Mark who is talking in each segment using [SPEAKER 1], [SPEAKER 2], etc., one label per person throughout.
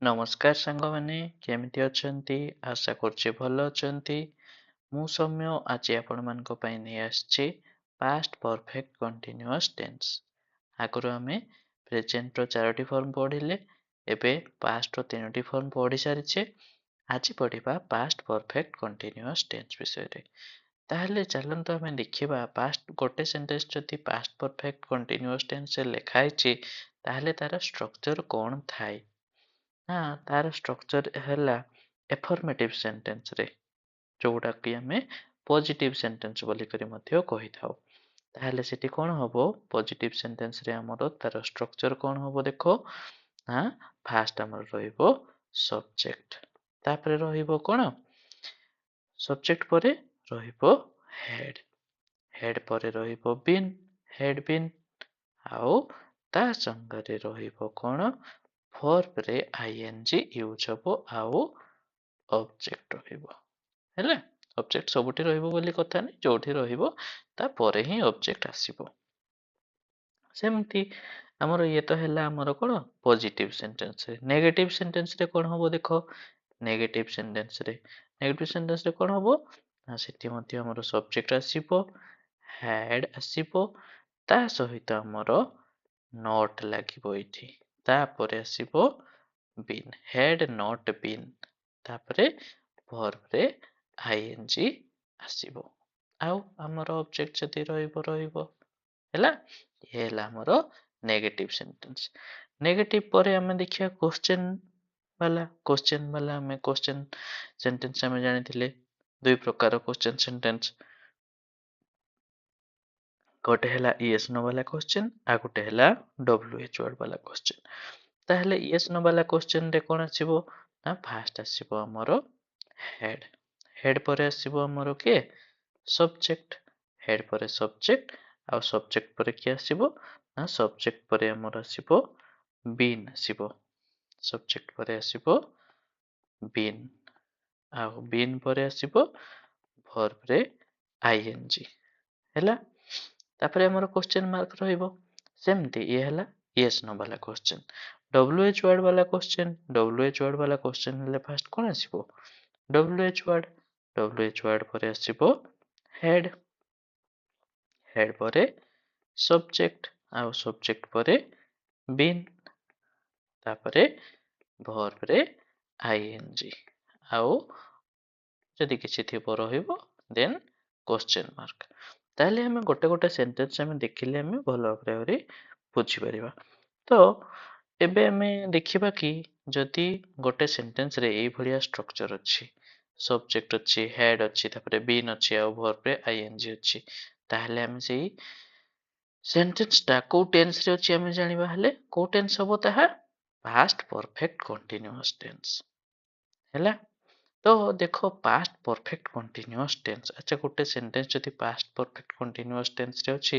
[SPEAKER 1] ନମସ୍କାର ସାଙ୍ଗମାନେ, କେମିତି ଅଛନ୍ତି? ଆଶା କରୁଛି ଭଲ ଅଛନ୍ତି। ମୁଁ ସୌମ୍ୟ ଆଜି ଆପଣମାନଙ୍କ ପାଇଁ ନେଇ ଆସିଛି ପାଷ୍ଟ ପରଫେକ୍ଟ କଣ୍ଟିନ୍ୟୁଅସ୍ ଟେନ୍ସ। ଆଗରୁ ଆମେ ପ୍ରେଜେଣ୍ଟର 4ଟି ଫର୍ମ ପଢିଲେ, ଏବେ ପାଷ୍ଟର 3ଟି ଫର୍ମ ପଢି ସାରିଛେ। ଆଜି ପଢିବା ପାଷ୍ଟ ପରଫେକ୍ଟ କଣ୍ଟିନ୍ୟୁଅସ୍ ଟେନ୍ସ ବିଷୟରେ। ତାହେଲେ ଚାଲନ୍ତୁ ଆମେ ଦେଖିବା ପାଷ୍ଟ ଗୋଟେ ସେଣ୍ଟେନ୍ସ ଯଦି ପାଷ୍ଟ ପରଫେକ୍ଟ କଣ୍ଟିନ୍ୟୁଅସ୍ ଟେନ୍ସରେ ଲେଖା ହେଇଛି ତାହେଲେ ତାର ଷ୍ଟ୍ରକ୍ଚର କଣ ଥାଏ। ନା ତାର ଷ୍ଟ୍ରକ୍ଚର ହେଲା ଏଫର୍ମେଟିଭ ସେଣ୍ଟେନ୍ସରେ, ଯୋଉଟାକି ଆମେ ପଜିଟିଭ ସେଣ୍ଟେନ୍ସ ବୋଲିକରି ମଧ୍ୟ କହିଥାଉ। ତାହେଲେ ସେଠି କଣ ହବ? ପଜିଟିଭ ସେଣ୍ଟେନ୍ସରେ ଆମର ତାର ଷ୍ଟ୍ରକ୍ଚର କଣ ହବ ଦେଖ। ନା ଫାଷ୍ଟ ଆମର ରହିବ ସବଜେକ୍ଟ, ତାପରେ ରହିବ କଣ? ସବଜେକ୍ଟ ପରେ ରହିବ ହେଡ୍, ହେଡ୍ ପରେ ରହିବ ବିନ୍, ହେଡ୍ ବିନ୍, ଆଉ ତା ସାଙ୍ଗରେ ରହିବ କଣ? ଭର୍ବରେ ଆଇଏନଜି ୟୁଜ ହବ ଆଉ ଅବଜେକ୍ଟ ରହିବ। ହେଲା, ଅବଜେକ୍ଟ ସବୁଠି ରହିବ ବୋଲି କଥା ନାହିଁ, ଯୋଉଠି ରହିବ ତାପରେ ହିଁ ଅବଜେକ୍ଟ ଆସିବ। ସେମିତି ଆମର ଇଏ ତ ହେଲା ଆମର କଣ ପଜିଟିଭ ସେଣ୍ଟେନ୍ସରେ। ନେଗେଟିଭ ସେଣ୍ଟେନ୍ସରେ କଣ ହବ ଦେଖ। ନେଗେଟିଭ ସେଣ୍ଟେନ୍ସରେ କଣ ହବ? ନା ସେଠି ମଧ୍ୟ ଆମର ସବଜେକ୍ଟ ଆସିବ, ହ୍ୟାଡ୍ ଆସିବ, ତା ସହିତ ଆମର ନଟ୍ ଲାଗିବ ଏଇଠି, ତାପରେ ଆସିବ ବିନ୍, ହେଡ୍ ନଟ୍ ବିନ୍, ତାପରେ ଭର୍ବରେ ଆଇଏନଜି ଆସିବ, ଆଉ ଆମର ଅବଜେକ୍ଟ ଯଦି ରହିବ। ହେଲା, ଇଏ ହେଲା ଆମର ନେଗେଟିଭ ସେଣ୍ଟେନ୍ସ। ନେଗେଟିଭ ପରେ ଆମେ ଦେଖିବା କ୍ୱେଶ୍ଚନ ବାଲା ଆମେ କ୍ୱେଶ୍ଚନ ସେଣ୍ଟେନ୍ସ ଆମେ ଜାଣିଥିଲେ ଦୁଇ ପ୍ରକାର କ୍ୱେଶ୍ଚନ ସେଣ୍ଟେନ୍ସ। ଗୋଟେ ହେଲା ୟେସ୍ नो ବାଲା କ୍ୱେଶ୍ଚନ, ଆଉ ଗୋଟେ ହେଲା WH ୱାର୍ଡ ବାଲା କ୍ୱେଶ୍ଚନ। ତାହେଲେ ୟେସ୍ नो ବାଲା କ୍ୱେଶ୍ଚନ ରେ କଣ ଆସିବ? ନା ଫାଷ୍ଟ ଆସିବ ଆମର ହେଡ୍, ହେଡ୍ ପରେ ଆସିବ ଆମର କିଏ? ସବଜେକ୍ଟ, ହେଡ୍ ପରେ ସବଜେକ୍ଟ, ଆଉ ସବଜେକ୍ଟ ପରେ କିଏ ଆସିବ? ନା ସବଜେକ୍ଟ ପରେ ଆମର ଆସିବ ବିନ୍ ଆସିବ, ସବଜେକ୍ଟ ପରେ ଆସିବ ବିନ୍, ଆଉ ବିନ୍ ପରେ ଆସିବ ଭର୍ବରେ ଆଇଏନଜି। ହେଲା, ତାପରେ ଆମର କ୍ୱେଶ୍ଚନ ମାର୍କ ରହିବ। ସେମିତି ଇଏ ହେଲା ୟେସ୍ नो ବାଲା କ୍ୱେଶ୍ଚନ। WH ୱାର୍ଡ ବାଲା କ୍ୱେଶ୍ଚନ, WH ୱାର୍ଡ ବାଲା କ୍ୱେଶ୍ଚନ ହେଲେ ଫାଷ୍ଟ କଣ ଆସିବ? WH ୱାର୍ଡ, WH ୱାର୍ଡ ପରେ ଆସିବ ହେଡ୍, ହେଡ୍ ପରେ ସବଜେକ୍ଟ, ଆଉ ସବଜେକ୍ଟ ପରେ ବିନ୍, ତାପରେ ଭର୍ବରେ ଆଇଏନଜି, ଆଉ ଯଦି କିଛି ଥିବ ରହିବ ଦେନ୍ କ୍ୱେଶ୍ଚନ ମାର୍କ। ତାହେଲେ ଆମେ ଗୋଟେ ଗୋଟେ ସେଣ୍ଟେନ୍ସ ଆମେ ଦେଖିଲେ ଆମେ ଭଲ ଭାବରେ ବୁଝିପାରିବା। ତ ଏବେ ଆମେ ଦେଖିବା କି ଯଦି ଗୋଟେ ସେଣ୍ଟେନ୍ସରେ ଏଇଭଳିଆ ଷ୍ଟ୍ରକ୍ଚର ଅଛି, ସବଜେକ୍ଟ ଅଛି, ହେଡ୍ ଅଛି, ତାପରେ ବିନ୍ ଅଛି, ଆଉ ଭର୍ବରେ ଆଇଏନଜି ଅଛି, ତାହେଲେ ଆମେ ସେଇ ସେଣ୍ଟେନ୍ସଟା କୋଉ ଟେନ୍ସରେ ଅଛି ଆମେ ଜାଣିବା। ହେଲେ କୋଉ ଟେନ୍ସ ହବ ତାହା? Past perfect continuous tense. ହେଲା, ତ ଦେଖ ପାଷ୍ଟ ପରଫେକ୍ଟ କଣ୍ଟିନ୍ୟୁଅସ୍ ଟେନ୍ସ। ଆଚ୍ଛା, ଗୋଟେ ସେଣ୍ଟେନ୍ସ ଯଦି ପାଷ୍ଟ ପରଫେକ୍ଟ କଣ୍ଟିନ୍ୟୁଅସ୍ ଟେନ୍ସରେ ଅଛି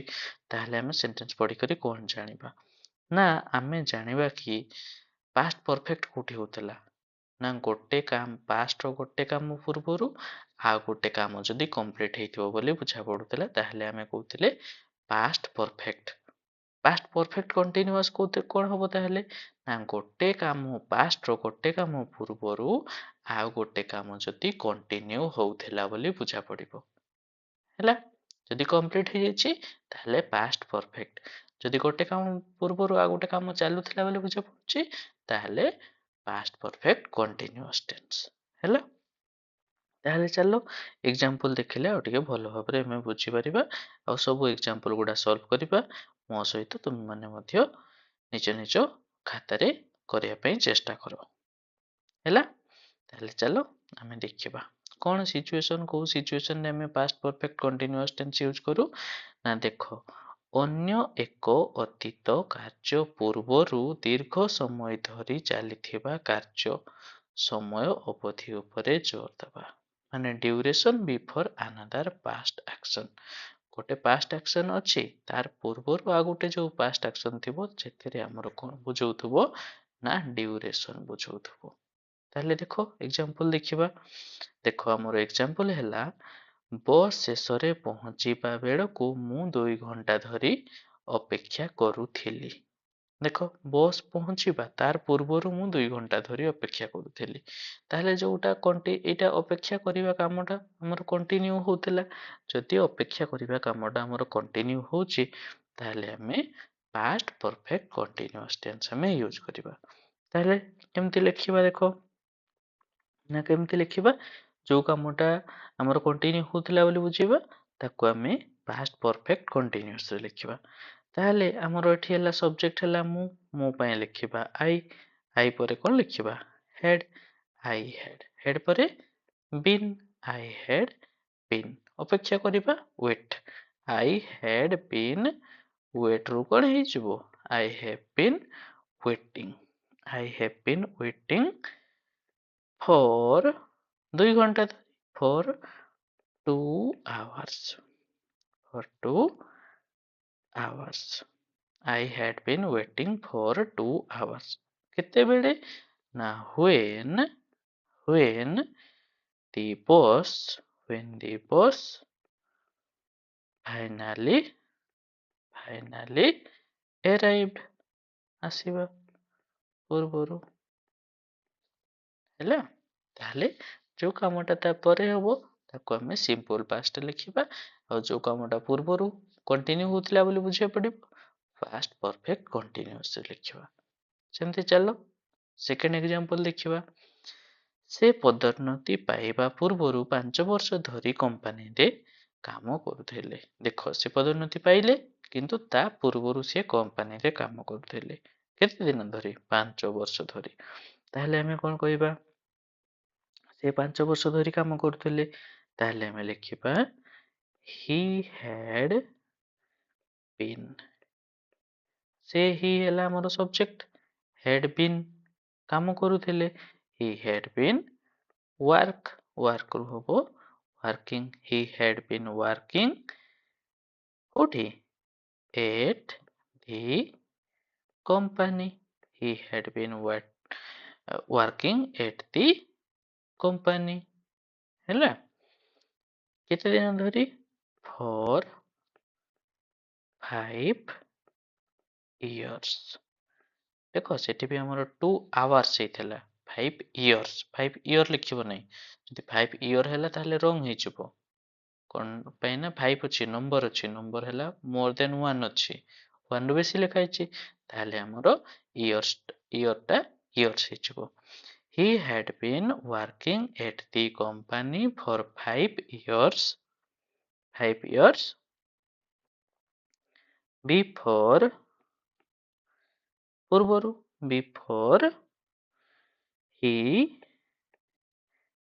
[SPEAKER 1] ତାହେଲେ ଆମେ ସେଣ୍ଟେନ୍ସ ପଢିକରି କଣ ଜାଣିବା? ନା ଆମେ ଜାଣିବା କି ପାଷ୍ଟ ପରଫେକ୍ଟ କୋଉଠି ହଉଥିଲା? ନା ଗୋଟେ କାମ, ପାଷ୍ଟର ଗୋଟେ କାମ ପୂର୍ବରୁ ଆଉ ଗୋଟେ କାମ ଯଦି କମ୍ପ୍ଲିଟ ହେଇଥିବ ବୋଲି ବୁଝା ପଡୁଥିଲା, ତାହେଲେ ଆମେ କହୁଥିଲେ past perfect. Past perfect continuous କଣ ହବ ତାହେଲେ? ନା ଗୋଟେ କାମ, ପାଷ୍ଟର ଗୋଟେ କାମ ପୂର୍ବରୁ ଆଉ ଗୋଟେ କାମ ଯଦି କଣ୍ଟିନ୍ୟୁ ହଉଥିଲା ବୋଲି ବୁଝା ପଡିବ। ହେଲା, ଯଦି କମ୍ପ୍ଲିଟ ହେଇଯାଇଛି ତାହେଲେ ପାଷ୍ଟ ପରଫେକ୍ଟ। ଯଦି ଗୋଟେ କାମ ପୂର୍ବରୁ ଆଉ ଗୋଟେ କାମ ଚାଲୁଥିଲା ବୋଲି ବୁଝା ପଡୁଛି ତାହେଲେ ପାଷ୍ଟ ପରଫେକ୍ଟ କଣ୍ଟିନ୍ୟୁଅସ୍ ଟେନ୍ସ। ହେଲା, ତାହେଲେ ଚାଲ ଏକ୍ସାମ୍ପଲ ଦେଖିଲେ ଆଉ ଟିକେ ଭଲ ଭାବରେ ଆମେ ବୁଝିପାରିବା, ଆଉ ସବୁ ଏକ୍ସାମ୍ପଲ ଗୁଡା ସଲ୍ଭ କରିବା। ମୋ ସହିତ ତୁମେ ମାନେ ମଧ୍ୟ ନିଜ ନିଜ ଖାତାରେ କରିବା ପାଇଁ ଚେଷ୍ଟା କର। ହେଲା, ତାହେଲେ ଚାଲ ଆମେ ଦେଖିବା କଣ ସିଚୁଏସନ, କୋଉ ସିଚୁଏସନରେ ଆମେ past perfect continuous tense use କରୁ। ନା ଦେଖ, ଅନ୍ୟ ଏକ ଅତୀତ କାର୍ଯ୍ୟ ପୂର୍ବରୁ ଦୀର୍ଘ ସମୟ ଧରି ଚାଲିଥିବା କାର୍ଯ୍ୟ ସମୟ ଅବଧି ଉପରେ ଜୋର ଦେବା, ମାନେ duration before another past action. ଗୋଟେ ପାଷ୍ଟ ଆକ୍ସନ ଅଛି, ତାର ପୂର୍ବରୁ ଆଉ ଗୋଟେ ଯୋଉ ପାଷ୍ଟ ଆକ୍ସନ ଥିବ ସେଥିରେ ଆମର କଣ ବୁଝଉଥିବ? ନା ଡ୍ୟୁରେସନ ବୁଝଉଥିବ। ତାହେଲେ ଦେଖ ଏକ୍ସାମ୍ପଲ ଦେଖିବା। ଦେଖ ଆମର ଏକ୍ସାମ୍ପଲ ହେଲା, ବସ୍ ଶେଷରେ ପହଞ୍ଚିବା ବେଳକୁ ମୁଁ 2 ଘଣ୍ଟା ଧରି ଅପେକ୍ଷା କରୁଥିଲି। ଦେଖ ବସ୍ ପହଞ୍ଚିବା ତାର ପୂର୍ବରୁ ମୁଁ 2 ଘଣ୍ଟା ଧରି ଅପେକ୍ଷା କରୁଥିଲି। ତାହେଲେ ଯୋଉଟା ଏଇଟା ଅପେକ୍ଷା କରିବା କାମଟା ଆମର କଣ୍ଟିନ୍ୟୁ ହଉଥିଲା। ଯଦି ଅପେକ୍ଷା କରିବା କାମଟା ଆମର କଣ୍ଟିନ୍ୟୁ ହଉଛି ତାହେଲେ ଆମେ ପାଷ୍ଟ ପରଫେକ୍ଟ କଣ୍ଟିନ୍ୟୁଅସ୍ ଟେନ୍ସ ଆମେ ୟୁଜ୍ କରିବା। ତାହେଲେ କେମିତି ଲେଖିବା ଦେଖ, ନା କେମିତି ଲେଖିବା? ଯୋଉ କାମଟା ଆମର କଣ୍ଟିନ୍ୟୁ ହଉଥିଲା ବୋଲି ବୁଝିବା ତାକୁ ଆମେ ପାଷ୍ଟ ପରଫେକ୍ଟ କଣ୍ଟିନ୍ୟୁଅସ୍ ରେ ଲେଖିବା। ତାହେଲେ ଆମର ଏଠି ହେଲା ସବଜେକ୍ଟ ହେଲା ମୁଁ, ମୋ ପାଇଁ ଲେଖିବା ଆଇ ପରେ କଣ ଲେଖିବା? Had, I had. ହେଡ୍ ପରେ ବିନ୍, ଆଇ ହେଡ୍ ବିନ୍। ଅପେକ୍ଷା କରିବା wait, I had been wait ରୁ କଣ ହେଇଯିବ? I have been waiting, I have been waiting for 2 ଘଣ୍ଟା ଧରି, for 2 hours, for 2 hours. I had been waiting for 2 hours. କେତେବେଳେ? ନା when the bus when the bus finally arrived. ଆସିବା ପୂର୍ବରୁ ହେଲା। ତାହେଲେ ଯୋଉ କାମଟା ତାପରେ ହବ ତାକୁ ଆମେ ସିମ୍ପଲ ପାଷ୍ଟ ଲେଖିବା, ଆଉ ଯୋଉ କାମଟା ପୂର୍ବରୁ କଣ୍ଟିନ୍ୟୁ ହଉଥିଲା ବୋଲି ବୁଝିବାକୁ ପଡିବ ପାଷ୍ଟ ପରଫେକ୍ଟ କଣ୍ଟିନ୍ୟୁଅସ୍ ଲେଖିବା। ସେମିତି ଚାଲ ସେକେଣ୍ଡ ଏକ୍ଜାମ୍ପଲ ଦେଖିବା। ସେ ପଦୋନ୍ନତି ପାଇବା ପୂର୍ବରୁ 5 ବର୍ଷ ଧରି କମ୍ପାନୀରେ କାମ କରୁଥିଲେ। ଦେଖ ସେ ପଦୋନ୍ନତି ପାଇଲେ କିନ୍ତୁ ତା ପୂର୍ବରୁ ସେ କମ୍ପାନୀରେ କାମ କରୁଥିଲେ। କେତେ ଦିନ ଧରି? 5 ବର୍ଷ ଧରି। ତାହେଲେ ଆମେ କଣ କହିବା? ସେ 5 ବର୍ଷ ଧରି କାମ କରୁଥିଲେ। ତାହେଲେ ଆମେ ଲେଖିବା he had been। ସେ ହି ହେଲା ଆମର ସବଜେକ୍ଟ, had been କାମ କରୁଥିଲେ, he had been work ରୁ ହବ working, he had been working କୋଉଠି? at the company, he had been working at the company ହେଲା। କେତେ ଦିନ ଧରି? for 5 years। ଦେଖ ସେଠି ବି ଆମର 2 hours ହେଇଥିଲା, 5 years, 5 year ଲେଖିବ ନାହିଁ। ଯଦି 5 year ହେଲା ତାହେଲେ ରଙ୍ଗ ହେଇଯିବ। କଣ ପାଇଁ ନା 5 ଅଛି, ନମ୍ବର ହେଲା more than 1 ଅଛି, 1 ରୁ ବେଶୀ ଲେଖା ହେଇଛି, ତାହେଲେ ଆମର year ଟା years ହେଇଯିବ। He had been working at the company for 5 years before ପୂର୍ବରୁ before he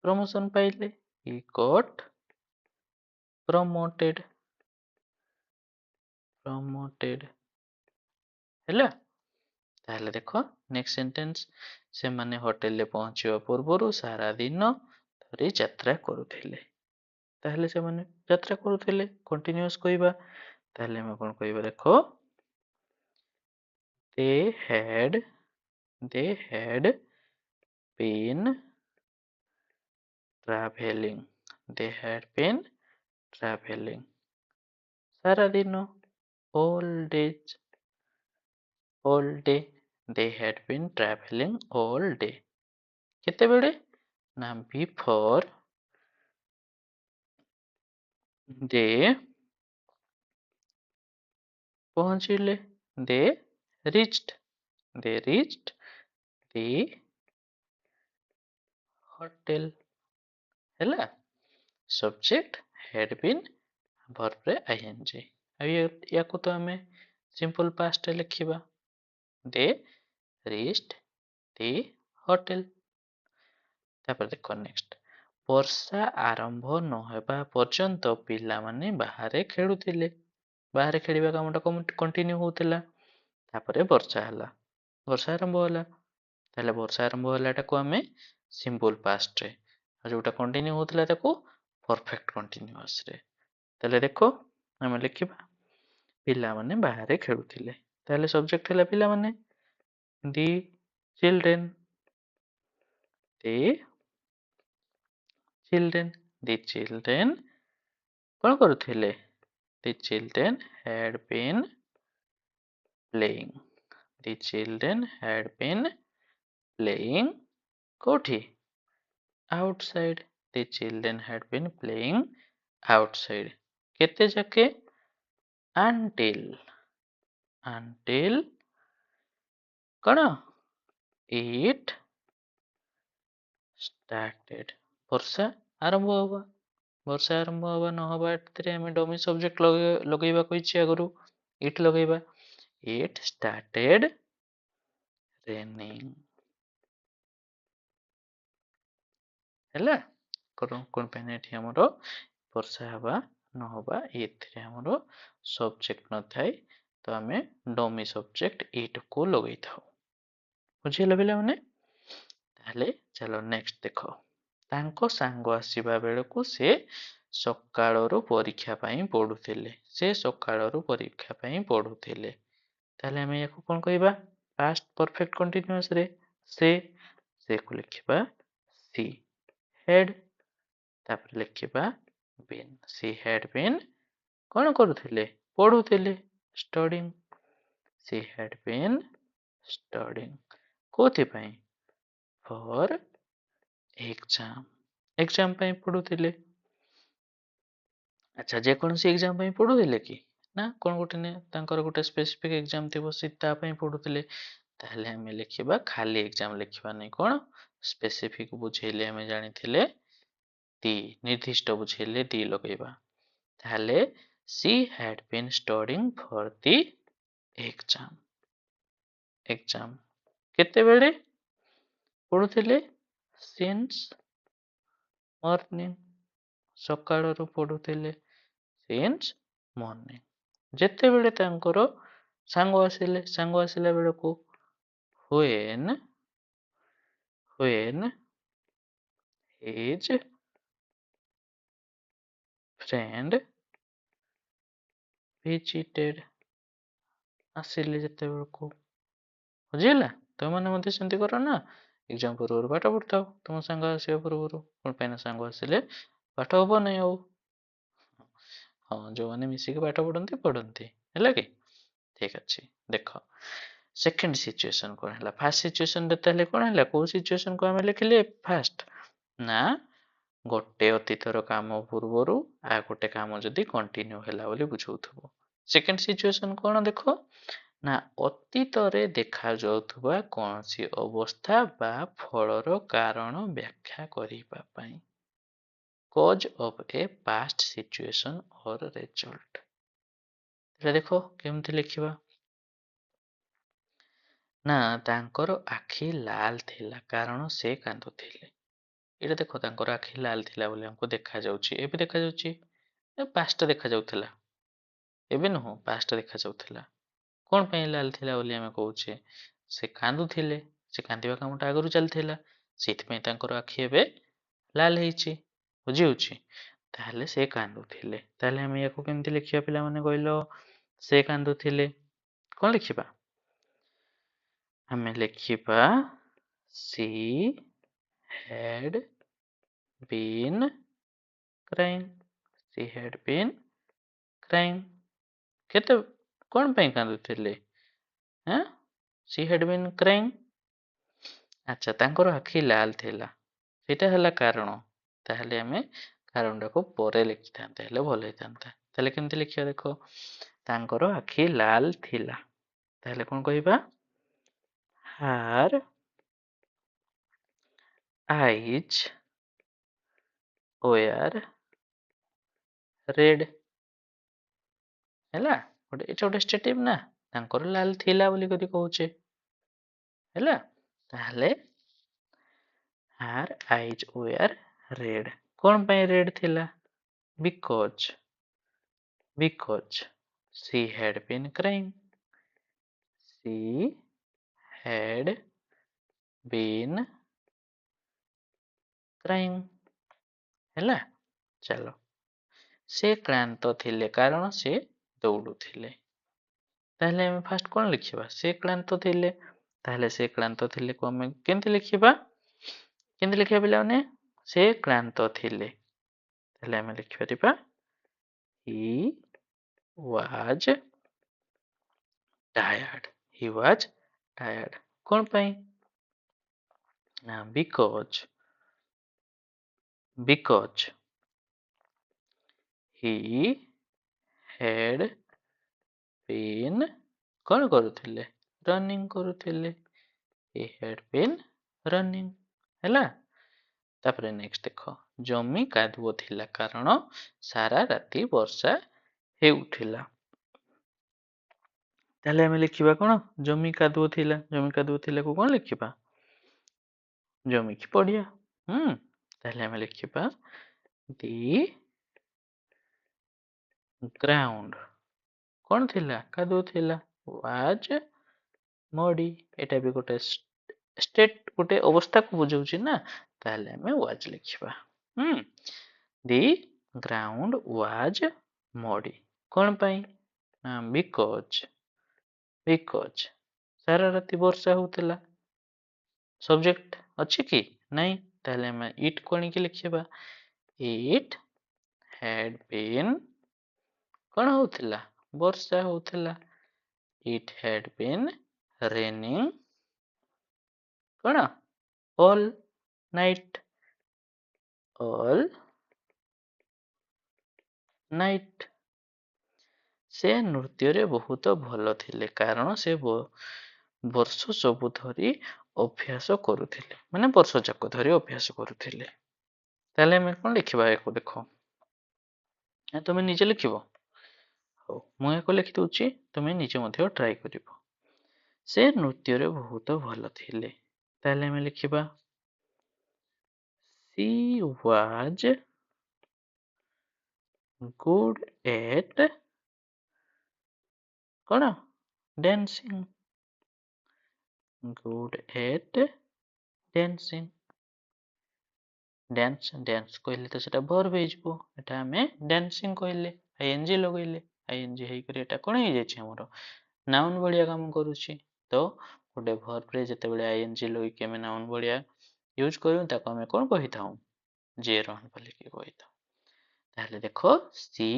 [SPEAKER 1] promotion ପାଇଲେ, he got promoted ହେଲା। ତାହେଲେ ଦେଖ ନେକ୍ସଟ ସେଣ୍ଟେନ୍ସ, ସେମାନେ ହୋଟେଲରେ ପହଞ୍ଚିବା ପୂର୍ବରୁ ସାରା ଦିନ ଧରି ଯାତ୍ରା କରୁଥିଲେ। ତାହେଲେ ସେମାନେ ଯାତ୍ରା କରୁଥିଲେ, କଣ୍ଟିନ୍ୟୁଅସ୍ କହିବା। ତାହେଲେ ଆମେ କଣ କହିବା ଦେଖ, they had been traveling, ସାରା ଦିନ all day, they had been traveling all day। କେତେବେଳେ? ନା before they ପହଞ୍ଚିଲେ, they reached the hotel ହେଲା। ସବଜେକ୍ଟ had been, verb ରେ ing। ଆଉ ୟାକୁ ତ ଆମେ ସିମ୍ପଲ ପାଷ୍ଟରେ ଲେଖିବା, they reached the hotel। ତାପରେ ଦେଖ ନେକ୍ସଟ, ବର୍ଷା ଆରମ୍ଭ ନହେବା ପର୍ଯ୍ୟନ୍ତ ପିଲାମାନେ ବାହାରେ ଖେଳୁଥିଲେ। ବାହାରେ ଖେଳିବା କାମଟା କଣ୍ଟିନ୍ୟୁ ହଉଥିଲା। ତାପରେ ବର୍ଷା ଆରମ୍ଭ ହେଲା। ତାହେଲେ ବର୍ଷା ଆରମ୍ଭ ହେଲାଟାକୁ ଆମେ ସିମ୍ପଲ ପାଷ୍ଟରେ, ଆଉ ଯୋଉଟା କଣ୍ଟିନ୍ୟୁ ହଉଥିଲା ତାକୁ ପରଫେକ୍ଟ କଣ୍ଟିନ୍ୟୁଅସରେ। ତାହେଲେ ଦେଖ ଆମେ ଲେଖିବା ପିଲାମାନେ ବାହାରେ ଖେଳୁଥିଲେ। ତାହେଲେ ସବଜେକ୍ଟ ହେଲା ପିଲାମାନେ, the children, କଣ କରୁଥିଲେ? The children had been playing, the children had been playing କୋଉଠି? Outside. The children had been playing outside. କେତେ ଯାକେ? until କଣ? it started। ବର୍ଷା ଆରମ୍ଭ ହବା। ବର୍ଷା ଆରମ୍ଭ ହବା ନହବା ଏଥିରେ ଆମେ ଡମି ସବଜେକ୍ଟ ଲଗେଇବା କହିଛି ଆଗରୁ। it ଲଗେଇବା। it started raining। ହେଲା? କଣ ପାଇଁ ନା ଏଠି ଆମର ବର୍ଷା ହବା ନହବା ଏଥିରେ ଆମର ସବଜେକ୍ଟ ନଥାଏ, ତ ଆମେ ଡମି ସବଜେକ୍ଟ it କୁ ଲଗେଇଥାଉ। ବୁଝିଗଲା ପିଲାମାନେ? ତାହେଲେ ଚାଲ ନେକ୍ସଟ ଦେଖ। ତାଙ୍କ ସାଙ୍ଗ ଆସିବା ବେଳକୁ ସେ ସକାଳରୁ ପରୀକ୍ଷା ପାଇଁ ପଢୁଥିଲେ। ସେ ସକାଳରୁ ପରୀକ୍ଷା ପାଇଁ ପଢୁଥିଲେ। ତାହେଲେ ଆମେ ୟାକୁ କଣ କହିବା? ପାଷ୍ଟ ପରଫେକ୍ଟ କଣ୍ଟିନ୍ୟୁଅସ ରେ ସେ କୁ ଲେଖିବା ସି। ହେଡ୍, ତାପରେ ଲେଖିବା ବିନ୍। ସି ହେଡ୍ ବିନ୍ କଣ କରୁଥିଲେ? ପଢୁଥିଲେ। Studying. She had been studying. କୋଉଥିପାଇଁ? For exam. ଏକ୍ଜାମ ପାଇଁ ପଢୁଥିଲେ। ଆଚ୍ଛା, ଯେକୌଣସି ଏକ୍ଜାମ ପାଇଁ ପଢୁଥିଲେ କି? ନା କଣ ଗୋଟେ ତାଙ୍କର ଗୋଟେ ସ୍ପେସିଫିକ ଏକ୍ଜାମ ଥିବ, ସେ ତା ପାଇଁ ପଢୁଥିଲେ। ତାହେଲେ ଆମେ ଲେଖିବା ଖାଲି ଏକ୍ଜାମ ଲେଖିବାନି। କଣ? ସ୍ପେସିଫିକ ବୁଝେଇଲେ ଆମେ ଜାଣିଥିଲେ ଦି, ନିର୍ଦ୍ଦିଷ୍ଟ ବୁଝେଇଲେ ଦି ଲଗେଇବା। ତାହେଲେ she had been studying for the exam। Exam କେତେବେଳେ ପଢୁଥିଲେ? since morning। ସକାଳରୁ ପଢୁଥିଲେ। since morning। ଯେତେବେଳେ ତାଙ୍କର ସାଙ୍ଗ ଆସିଲା ବେଳକୁ when his friend visited। ଆସିଲେ ଯେତେବେଳକୁ। ବୁଝିଲା? ତମେମାନେ ମଧ୍ୟ ସେମିତି କର ନା। ଏକ୍ଜାମ ପୂର୍ବରୁ ପାଠ ପଢୁଥାଉ ତମ ସାଙ୍ଗ ଆସିବା ପୂର୍ବରୁ। କଣ ପାଇଁ ନା ସାଙ୍ଗ ଆସିଲେ ପାଠ ହବ ନାହିଁ ଆଉ। ହଁ, ଯୋଉମାନେ ମିଶିକି ପାଠ ପଢନ୍ତି। ହେଲା କି? ଠିକ ଅଛି। ଦେଖ ସେକେଣ୍ଡ ସିଚୁଏସନ କଣ ହେଲା? ଫାର୍ଷ୍ଟ ସିଚୁଏସନରେ ତାହେଲେ କଣ ହେଲା? କୋଉ ସିଚୁଏସନକୁ ଆମେ ଲେଖିଲେ ଫାଷ୍ଟ? ନା ଗୋଟେ ଅତୀତର କାମ ପୂର୍ବରୁ ଆଉ ଗୋଟେ କାମ ଯଦି କଣ୍ଟିନ୍ୟୁ ହେଲା ବୋଲି ବୁଝଉଥିବ। ସେକେଣ୍ଡ ସିଚୁଏସନ କଣ ଦେଖ? ନା ଅତୀତରେ ଦେଖାଯାଉଥିବା କୌଣସି ଅବସ୍ଥା ବା ଫଳର କାରଣ ବ୍ୟାଖ୍ୟା କରିବା ପାଇଁ। cause of a past situation or result। ଏଟା ଦେଖ କେମିତି ଲେଖିବା? ନା ତାଙ୍କର ଆଖି ଲାଲ ଥିଲା କାରଣ ସେ କାନ୍ଦୁଥିଲେ। ଏଇଟା ଦେଖ, ତାଙ୍କର ଆଖି ଲାଲ ଥିଲା ବୋଲି ଆମକୁ ଦେଖାଯାଉଛି। ଏବେ ଦେଖାଯାଉଛି? ପାଷ୍ଟ ଦେଖାଯାଉଥିଲା। ଏବେ ନୁହଁ, ପାଷ୍ଟ ଦେଖାଯାଉଥିଲା। କଣ ପାଇଁ ଲାଲ ଥିଲା ବୋଲି ଆମେ କହୁଛେ? ସେ କାନ୍ଦୁଥିଲେ। ସେ କାନ୍ଦିବା କାମଟା ଆଗରୁ ଚାଲିଥିଲା। ସେଇଥିପାଇଁ ତାଙ୍କର ଆଖି ଏବେ ଲାଲ ହେଇଛି। ବୁଝି ହଉଛି? ତାହେଲେ ସେ କାନ୍ଦୁଥିଲେ। ତାହେଲେ ଆମେ ୟାକୁ କେମିତି ଲେଖିବା ପିଲାମାନେ କହିଲ? ସେ କାନ୍ଦୁଥିଲେ। କଣ ଲେଖିବା? ଆମେ ଲେଖିବା she had been crying। she had been crying। କେତେ କଣ ପାଇଁ କାନ୍ଦୁଥିଲେ? she had been crying। ଆଚ୍ଛା, ତାଙ୍କର ଆଖି ଲାଲ ଥିଲା, ସେଇଟା ହେଲା କାରଣ। ତାହେଲେ ଆମେ କାରଣଟାକୁ ପରେ ଲେଖିଥାନ୍ତେ, ହେଲେ ଭଲ ହେଇଥାନ୍ତା। ତାହେଲେ କେମିତି ଲେଖିବା ଦେଖ? ତାଙ୍କର ଆଖି ଲାଲ ଥିଲା। ତାହେଲେ କଣ କହିବା? her eyes were red। ହେଲା? ଏଇଟା ଗୋଟେ ଷ୍ଟେଟିଭ ନା। ତାଙ୍କର ଲାଲ ଥିଲା ବୋଲି କରି କହୁଛେ। ହେଲା? ତାହେଲେ her eyes were red। କଣ ପାଇଁ ରେଡ୍ ଥିଲା? because she had been crying। she had been crying। ହେଲା? ଚାଲ, ସେ କ୍ଳାନ୍ତ ଥିଲେ କାରଣ ସେ ଦୌଡୁଥିଲେ। ତାହେଲେ ଆମେ ଫାଷ୍ଟ କଣ ଲେଖିବା? ସେ କ୍ଳାନ୍ତ ଥିଲେ। ତାହେଲେ ସେ କ୍ଳାନ୍ତ ଥିଲେ କୁ ଆମେ କେମିତି ଲେଖିବା? କେମିତି ଲେଖିବା ପିଲାମାନେ? ସେ କ୍ଳାନ୍ତ ଥିଲେ। ତାହେଲେ ଆମେ ଲେଖିପାରିବା he was tired। he was tired କଣ ପାଇଁ ନା because he had been କଣ କରୁଥିଲେ running କରୁଥିଲେ he had been running ହେଲା ତାପରେ ନେକ୍ସଟ ଦେଖ ଜମି କାଦୁଅ ଥିଲା କାରଣ ସାରା ରାତି ବର୍ଷା ହେଉଥିଲା ତାହେଲେ ଆମେ ଲେଖିବା କଣ ଜମି କାଦୁଅ ଥିଲା କୁ କଣ ଲେଖିବା ଜମି କି ପଡିଆ ତାହେଲେ ଆମେ ଲେଖିବା the ground କଣ ଥିଲା କାଦୁଅ ଥିଲା was muddy ଏଟା ବି ଗୋଟେ ଷ୍ଟେଟ ଗୋଟେ ଅବସ୍ଥାକୁ ବୁଝଉଛି ନା ତାହେଲେ ଆମେ was ଲେଖିବା the ground was muddy କଣ ପାଇଁ ନା because ସାରା ରାତି ବର୍ଷା ହଉଥିଲା ସବଜେକ୍ଟ ଅଛି କି ନାଇଁ ତାହେଲେ ଆମେ it କୁ ଆଣିକି ଲେଖିବା it had been କଣ ହଉଥିଲା ବର୍ଷା ହଉଥିଲା it had been raining କଣ all night ସେ ନୃତ୍ୟରେ ବହୁତ ଭଲ ଥିଲେ କାରଣ ସେ ବର୍ଷ ସବୁ ଧରି ଅଭ୍ୟାସ କରୁଥିଲେ ମାନେ ବର୍ଷ ଯାକ ଧରି ଅଭ୍ୟାସ କରୁଥିଲେ ତାହେଲେ ଆମେ କଣ ଲେଖିବା ୟାକୁ ଦେଖ ତମେ ନିଜେ ଲେଖିବ ହଉ ମୁଁ ୟାକୁ ଲେଖି ଦଉଛି ତମେ ନିଜେ ମଧ୍ୟ ଟ୍ରାଏ କରିବ ସେ ନୃତ୍ୟରେ ବହୁତ ଭଲ ଥିଲେ ତାହେଲେ ଆମେ ଲେଖିବା she was good at କଣ dancing ଡ୍ୟାନ୍ସ କହିଲେ ତ ସେଟା verb ହେଇଯିବ ଏଟା ଆମେ dancing କହିଲେ ing ଲଗେଇଲେ ing ହେଇକରି ଏଟା କଣ ହେଇଯାଇଛି ଆମର noun ଭଳିଆ କାମ କରୁଛି ତ ଗୋଟେ verb ରେ ଯେତେବେଳେ ing ଲଗେଇକି ଆମେ noun ଭଳିଆ ୟୁଜ କରୁ ତାକୁ ଆମେ କଣ କହିଥାଉ gerund ବୋଲିକି କହିଥାଉ ତାହେଲେ ଦେଖ she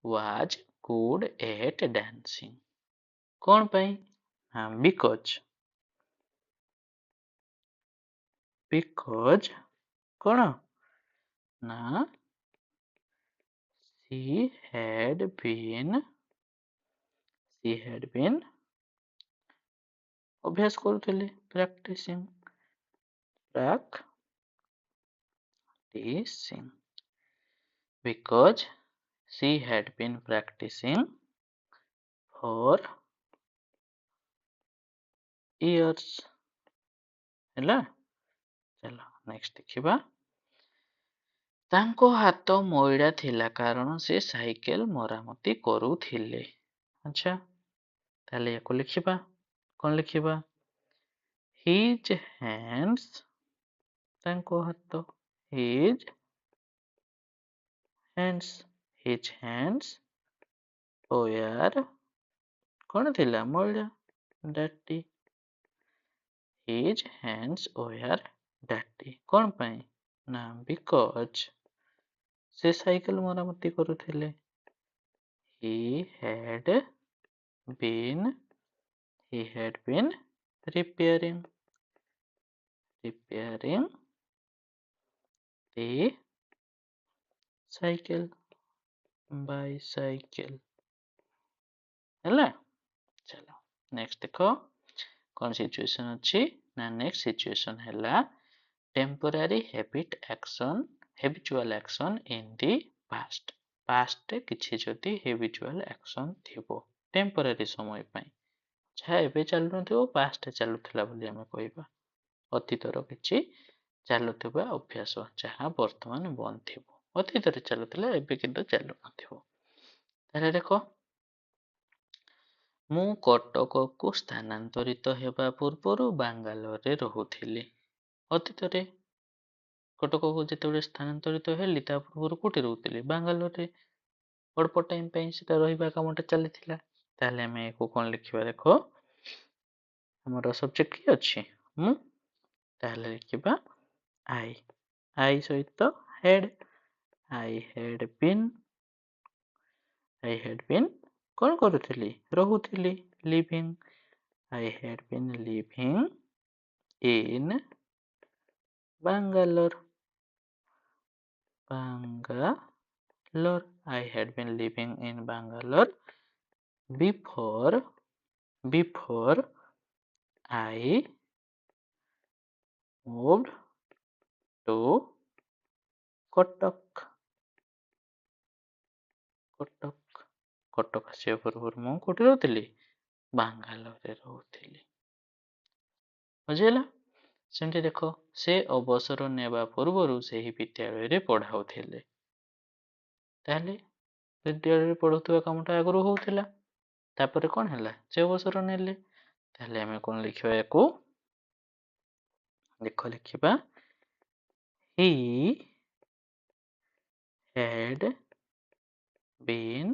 [SPEAKER 1] was good at dancing କଣ ପାଇଁ because କଣ ନା she had been ଅଭ୍ୟାସ କରୁଥିଲେ practicing because she had been practicing for years ହେଲା ଚାଲ ନେକ୍ସଟ ଦେଖିବା ତାଙ୍କ ହାତ ମଇଳା ଥିଲା କାରଣ ସେ ସାଇକେଲ ମରାମତି କରୁଥିଲେ ଆଚ୍ଛା ତାହେଲେ ୟାକୁ ଲେଖିବା କଣ ଲେଖିବା his hands ତାଙ୍କ ହାତ his hands were କଣ ଥିଲା ମଇଳା dirty his hands were dirty କଣ ପାଇଁ ନା because ସେ ସାଇକେଲ ମରାମତି କରୁଥିଲେ he had been repairing the bicycle ହେଲା ଚାଲ ନେକ୍ସଟ ଦେଖ କଣ ସିଚୁଏସନ ଅଛି ନା ନେକ୍ସଟ ସିଚୁଏସନ ହେଲା temporary habitual action in the past କିଛି ଯଦି habitual action ଥିବ temporary ସମୟ ପାଇଁ ଯାହା ଏବେ ଚାଲୁନଥିବ past ଚାଲୁଥିଲା ବୋଲି ଆମେ କହିବା ଅତୀତର କିଛି ଚାଲୁଥିବା ଅଭ୍ୟାସ ଯାହା ବର୍ତ୍ତମାନ ବନ୍ଦ ଥିବ ଅତୀତରେ ଚାଲୁଥିଲା ଏବେ କିନ୍ତୁ ଚାଲୁନଥିବ ତାହେଲେ ଦେଖ ମୁଁ କଟକକୁ ସ୍ଥାନାନ୍ତରିତ ହେବା ପୂର୍ବରୁ ବାଙ୍ଗାଲୋରରେ ରହୁଥିଲି ଅତୀତରେ କଟକକୁ ଯେତେବେଳେ ସ୍ଥାନାନ୍ତରିତ ହେଲି ତା ପୂର୍ବରୁ କୋଉଠି ରହୁଥିଲି ବାଙ୍ଗାଲୋରରେ ଅଳ୍ପ ଟାଇମ ପାଇଁ ସେଟା ରହିବା କାମଟା ଚାଲିଥିଲା ତାହେଲେ ଆମେ ଏକୁ କଣ ଲେଖିବା ଦେଖ ଆମର ସବଜେକ୍ଟ କି ଅଛି ମୁଁ ତାହେଲେ ଲେଖିବା I ସହିତ had I had been କଣ କରୁଥିଲି ରହୁଥିଲି living I had been living in Bangalore. Bangalore. I had been living in Bangalore before I moved to Kotak. Cuttack ଆସିବା ପୂର୍ବରୁ ମୁଁ କୋଉଠି ରହୁଥିଲି? ବାଙ୍ଗାଲୋରରେ ରହୁଥିଲି। ବୁଝିହେଲା? ସେମିତି ଦେଖ, ସେ ଅବସର ନେବା ପୂର୍ବରୁ ସେହି ବିଦ୍ୟାଳୟରେ ପଢ଼ାଉଥିଲେ। ତାହେଲେ ବିଦ୍ୟାଳୟରେ ପଢ଼ୁଥିବା କାମଟା ଆଗରୁ ହଉଥିଲା। ତାପରେ କଣ ହେଲା? ସେ ଅବସର ନେଲେ। ତାହେଲେ ଆମେ କଣ ଲେଖିବା ୟାକୁ? ଦେଖ ଲେଖିବା he had been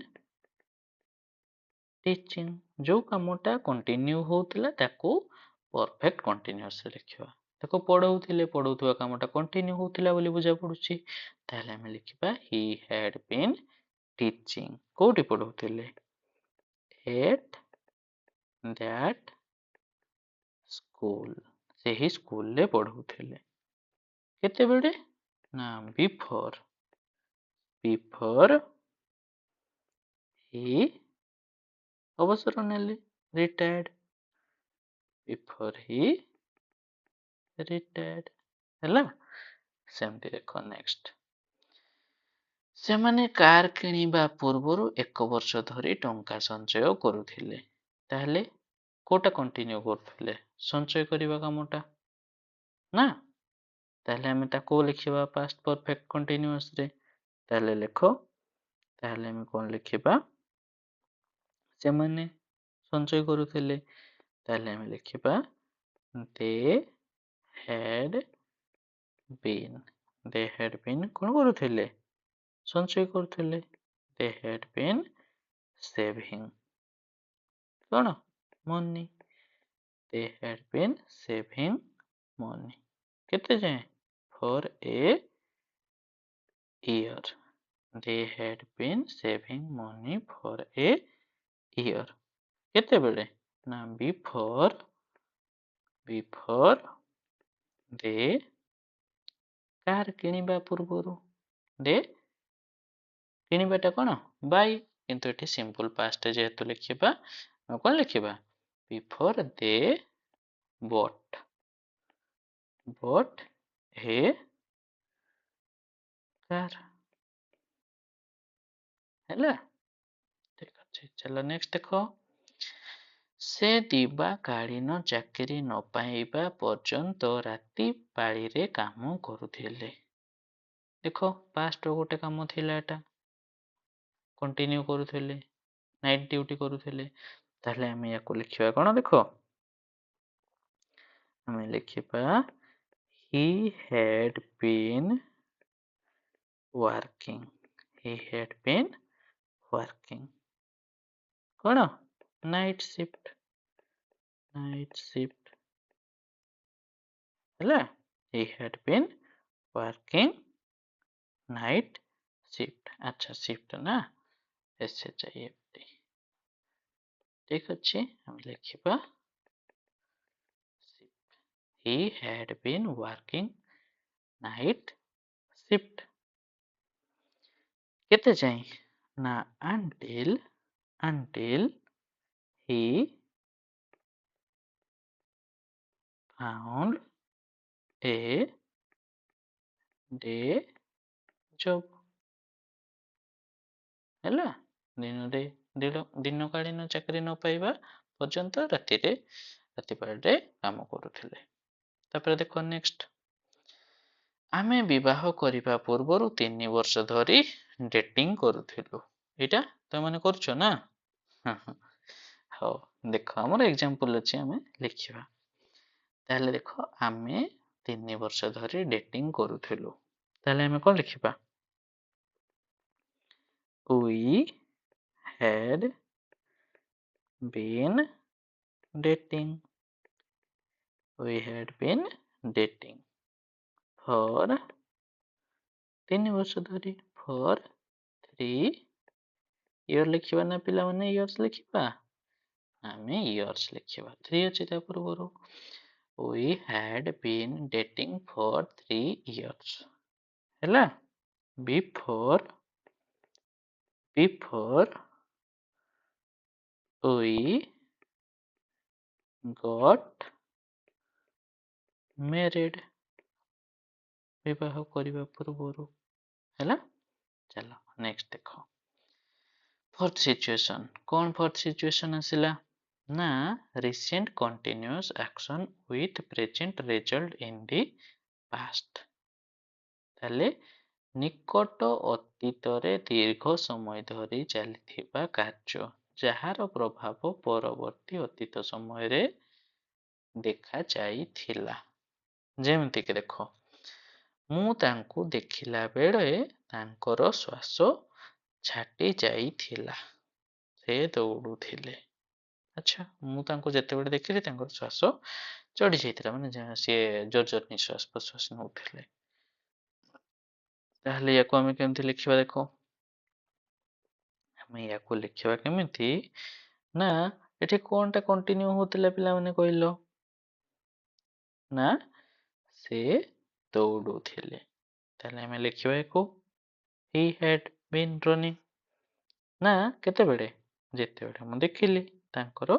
[SPEAKER 1] teaching। ଯୋଉ କାମଟା କଣ୍ଟିନ୍ୟୁ ହଉଥିଲା ତାକୁ ପରଫେକ୍ଟ କଣ୍ଟିନ୍ୟୁଅସରେ ଲେଖିବା। ତାକୁ ପଢ଼ଉଥିବା କାମଟା କଣ୍ଟିନ୍ୟୁ ହଉଥିଲା ବୋଲି ବୁଝା ପଡୁଛି। ତାହେଲେ ଆମେ ଲେଖିବା he had been teaching। କୋଉଠି ପଢ଼ଉଥିଲେ? at that school। ସେହି ସ୍କୁଲରେ ପଢ଼ଉଥିଲେ। କେତେବେଳେ? ନା before he ଅବସର ନେଲେ, retired। before he retired। ହେଲା? ସେମିତି ଦେଖ ନେକ୍ସଟ। ସେମାନେ କାର କିଣିବା ପୂର୍ବରୁ 1 ବର୍ଷ ଧରି ଟଙ୍କା ସଞ୍ଚୟ କରୁଥିଲେ। ତାହେଲେ କୋଉଟା କଣ୍ଟିନ୍ୟୁ କରୁଥିଲେ? ସଞ୍ଚୟ କରିବା କାମଟା ନା? ତାହେଲେ ଆମେ ତାକୁ ଲେଖିବା ପାଷ୍ଟ ପରଫେକ୍ଟ କଣ୍ଟିନ୍ୟୁଅସରେ। ତାହେଲେ ଲେଖ, ତାହେଲେ ଆମେ କଣ ଲେଖିବା? ସେମାନେ ସଞ୍ଚୟ କରୁଥିଲେ। ତାହେଲେ ଆମେ ଲେଖିବା they had been କଣ କରୁଥିଲେ? ସଞ୍ଚୟ କରୁଥିଲେ। they had been saving କଣ? money। they had been saving money। କେତେ ଯାଏଁ? for a year। they had been saving money for a year। କେତେବେଳେ? ନା before they କାର କିଣିବା ପୂର୍ବରୁ। ଦେ କିଣିବାଟା କଣ? ବାଇ। କିନ୍ତୁ ଏଠି ସିମ୍ପଲ ପାଷ୍ଟ ଯେହେତୁ ଲେଖିବା, କଣ ଲେଖିବା? before they bought a car। ହେଲା? ଠିକ ଅଛି। ଚାଲ ନେକ୍ସଟ ଦେଖ। ସେ ଦିବାକାଳୀନ ଚାକିରି ନ ପାଇବା ପର୍ଯ୍ୟନ୍ତ ରାତି ପାଳିରେ କାମ କରୁଥିଲେ। ଦେଖ ପାଷ୍ଟର ଗୋଟେ କାମ ଥିଲା, ଏଟା କଣ୍ଟିନ୍ୟୁ କରୁଥିଲେ, ନାଇଟ୍ ଡ୍ୟୁଟି କରୁଥିଲେ। ତାହେଲେ ଆମେ ୟାକୁ ଲେଖିବା କଣ? ଦେଖ ଆମେ ଲେଖିବା he had been working। କଣ? ନାଇଟ୍ ସିଫ୍ଟ ହେଲା? he had been working night shift। ଆଚ୍ଛା ଶିଫ୍ଟ ନା, SHIFT। ଠିକ ଅଛି, ଆମେ ଲେଖିବା he had been working night shift। କେତେ ଯାଏଁ? ନା until he found a day job। ହେଲା? ଦିନକାଳୀନ ଚାକିରି ନ ପାଇବା ପର୍ଯ୍ୟନ୍ତ ରାତି ପାଳିରେ କାମ କରୁଥିଲେ। ତାପରେ ଦେଖ ନେକ୍ସଟ। ଆମେ ବିବାହ କରିବା ପୂର୍ବରୁ 3 ବର୍ଷ ଧରି ଡେଟିଂ କରୁଥିଲୁ। ଏଇଟା ତମେ କରୁଛ ନା? ହଉ ଦେଖ, ଆମର ଏକ୍ସାମ୍ପଲ ଅଛି, ଆମେ ଲେଖିବା। ତାହେଲେ ଦେଖ, ଆମେ 3 ବର୍ଷ ଧରି ଡେଟିଂ କରୁଥିଲୁ। ତାହେଲେ ଆମେ କଣ ଲେଖିବା? we had been dating for 3 ବର୍ଷ ଧରି, for 3 year ଲେଖିବା ନା ପିଲାମାନେ? ଇୟର୍ସ ଲେଖିବା। आमे इयर्स लिखिबा 3 अछि ता पूर्वरु we had been dating for 3 years ହେଲା before we got married विवाह କରିବା ପୂର୍ବରୁ ହେଲା चलो नेक्स्ट देखो फोर्थ सिचुएशन कौन फोर्थ सिचुएशन आसिला ना recent continuous action with present result in the past ताले निकट ଅତୀତରେ ଦୀର୍ଘ ସମୟ ଧରି ଚାଲିଥିବା କାର୍ଯ୍ୟ ଯାହାର ପ୍ରଭାବ ପରବର୍ତ୍ତୀ ଅତୀତ ସମୟରେ ଦେଖା ଯାଇଥିଲା ଯେମିତିକି ଦେଖ ମୁଁ ତାଙ୍କୁ ଦେଖିଲା ବେଳେ ତାଙ୍କର ଶ୍ୱାସ ଛାଟି ଯାଇଥିଲା ସେ ଦୌଡୁଥିଲେ ଆଚ୍ଛା ମୁଁ ତାଙ୍କୁ ଯେତେବେଳେ ଦେଖିଲି ତାଙ୍କର ଶ୍ୱାସ ଚଢି ଯାଇଥିଲା ମାନେ ସିଏ ଜୋର ନିଶ୍ୱାସ ପ୍ରଶ୍ୱାସ ନେଉଥିଲେ ତାହେଲେ ୟାକୁ ଆମେ କେମିତି ଲେଖିବା ଦେଖ ଆମେ ୟାକୁ ଲେଖିବା କେମିତି ନା ଏଠି କଣଟା କଣ୍ଟିନ୍ୟୁ ହଉଥିଲା ପିଲାମାନେ କହିଲ ନା ସେ ଦୌଡୁଥିଲେ ତାହେଲେ ଆମେ ଲେଖିବା ୟାକୁ he had been running ନା କେତେବେଳେ ଯେତେବେଳେ ମୁଁ ଦେଖିଲି ତାଙ୍କର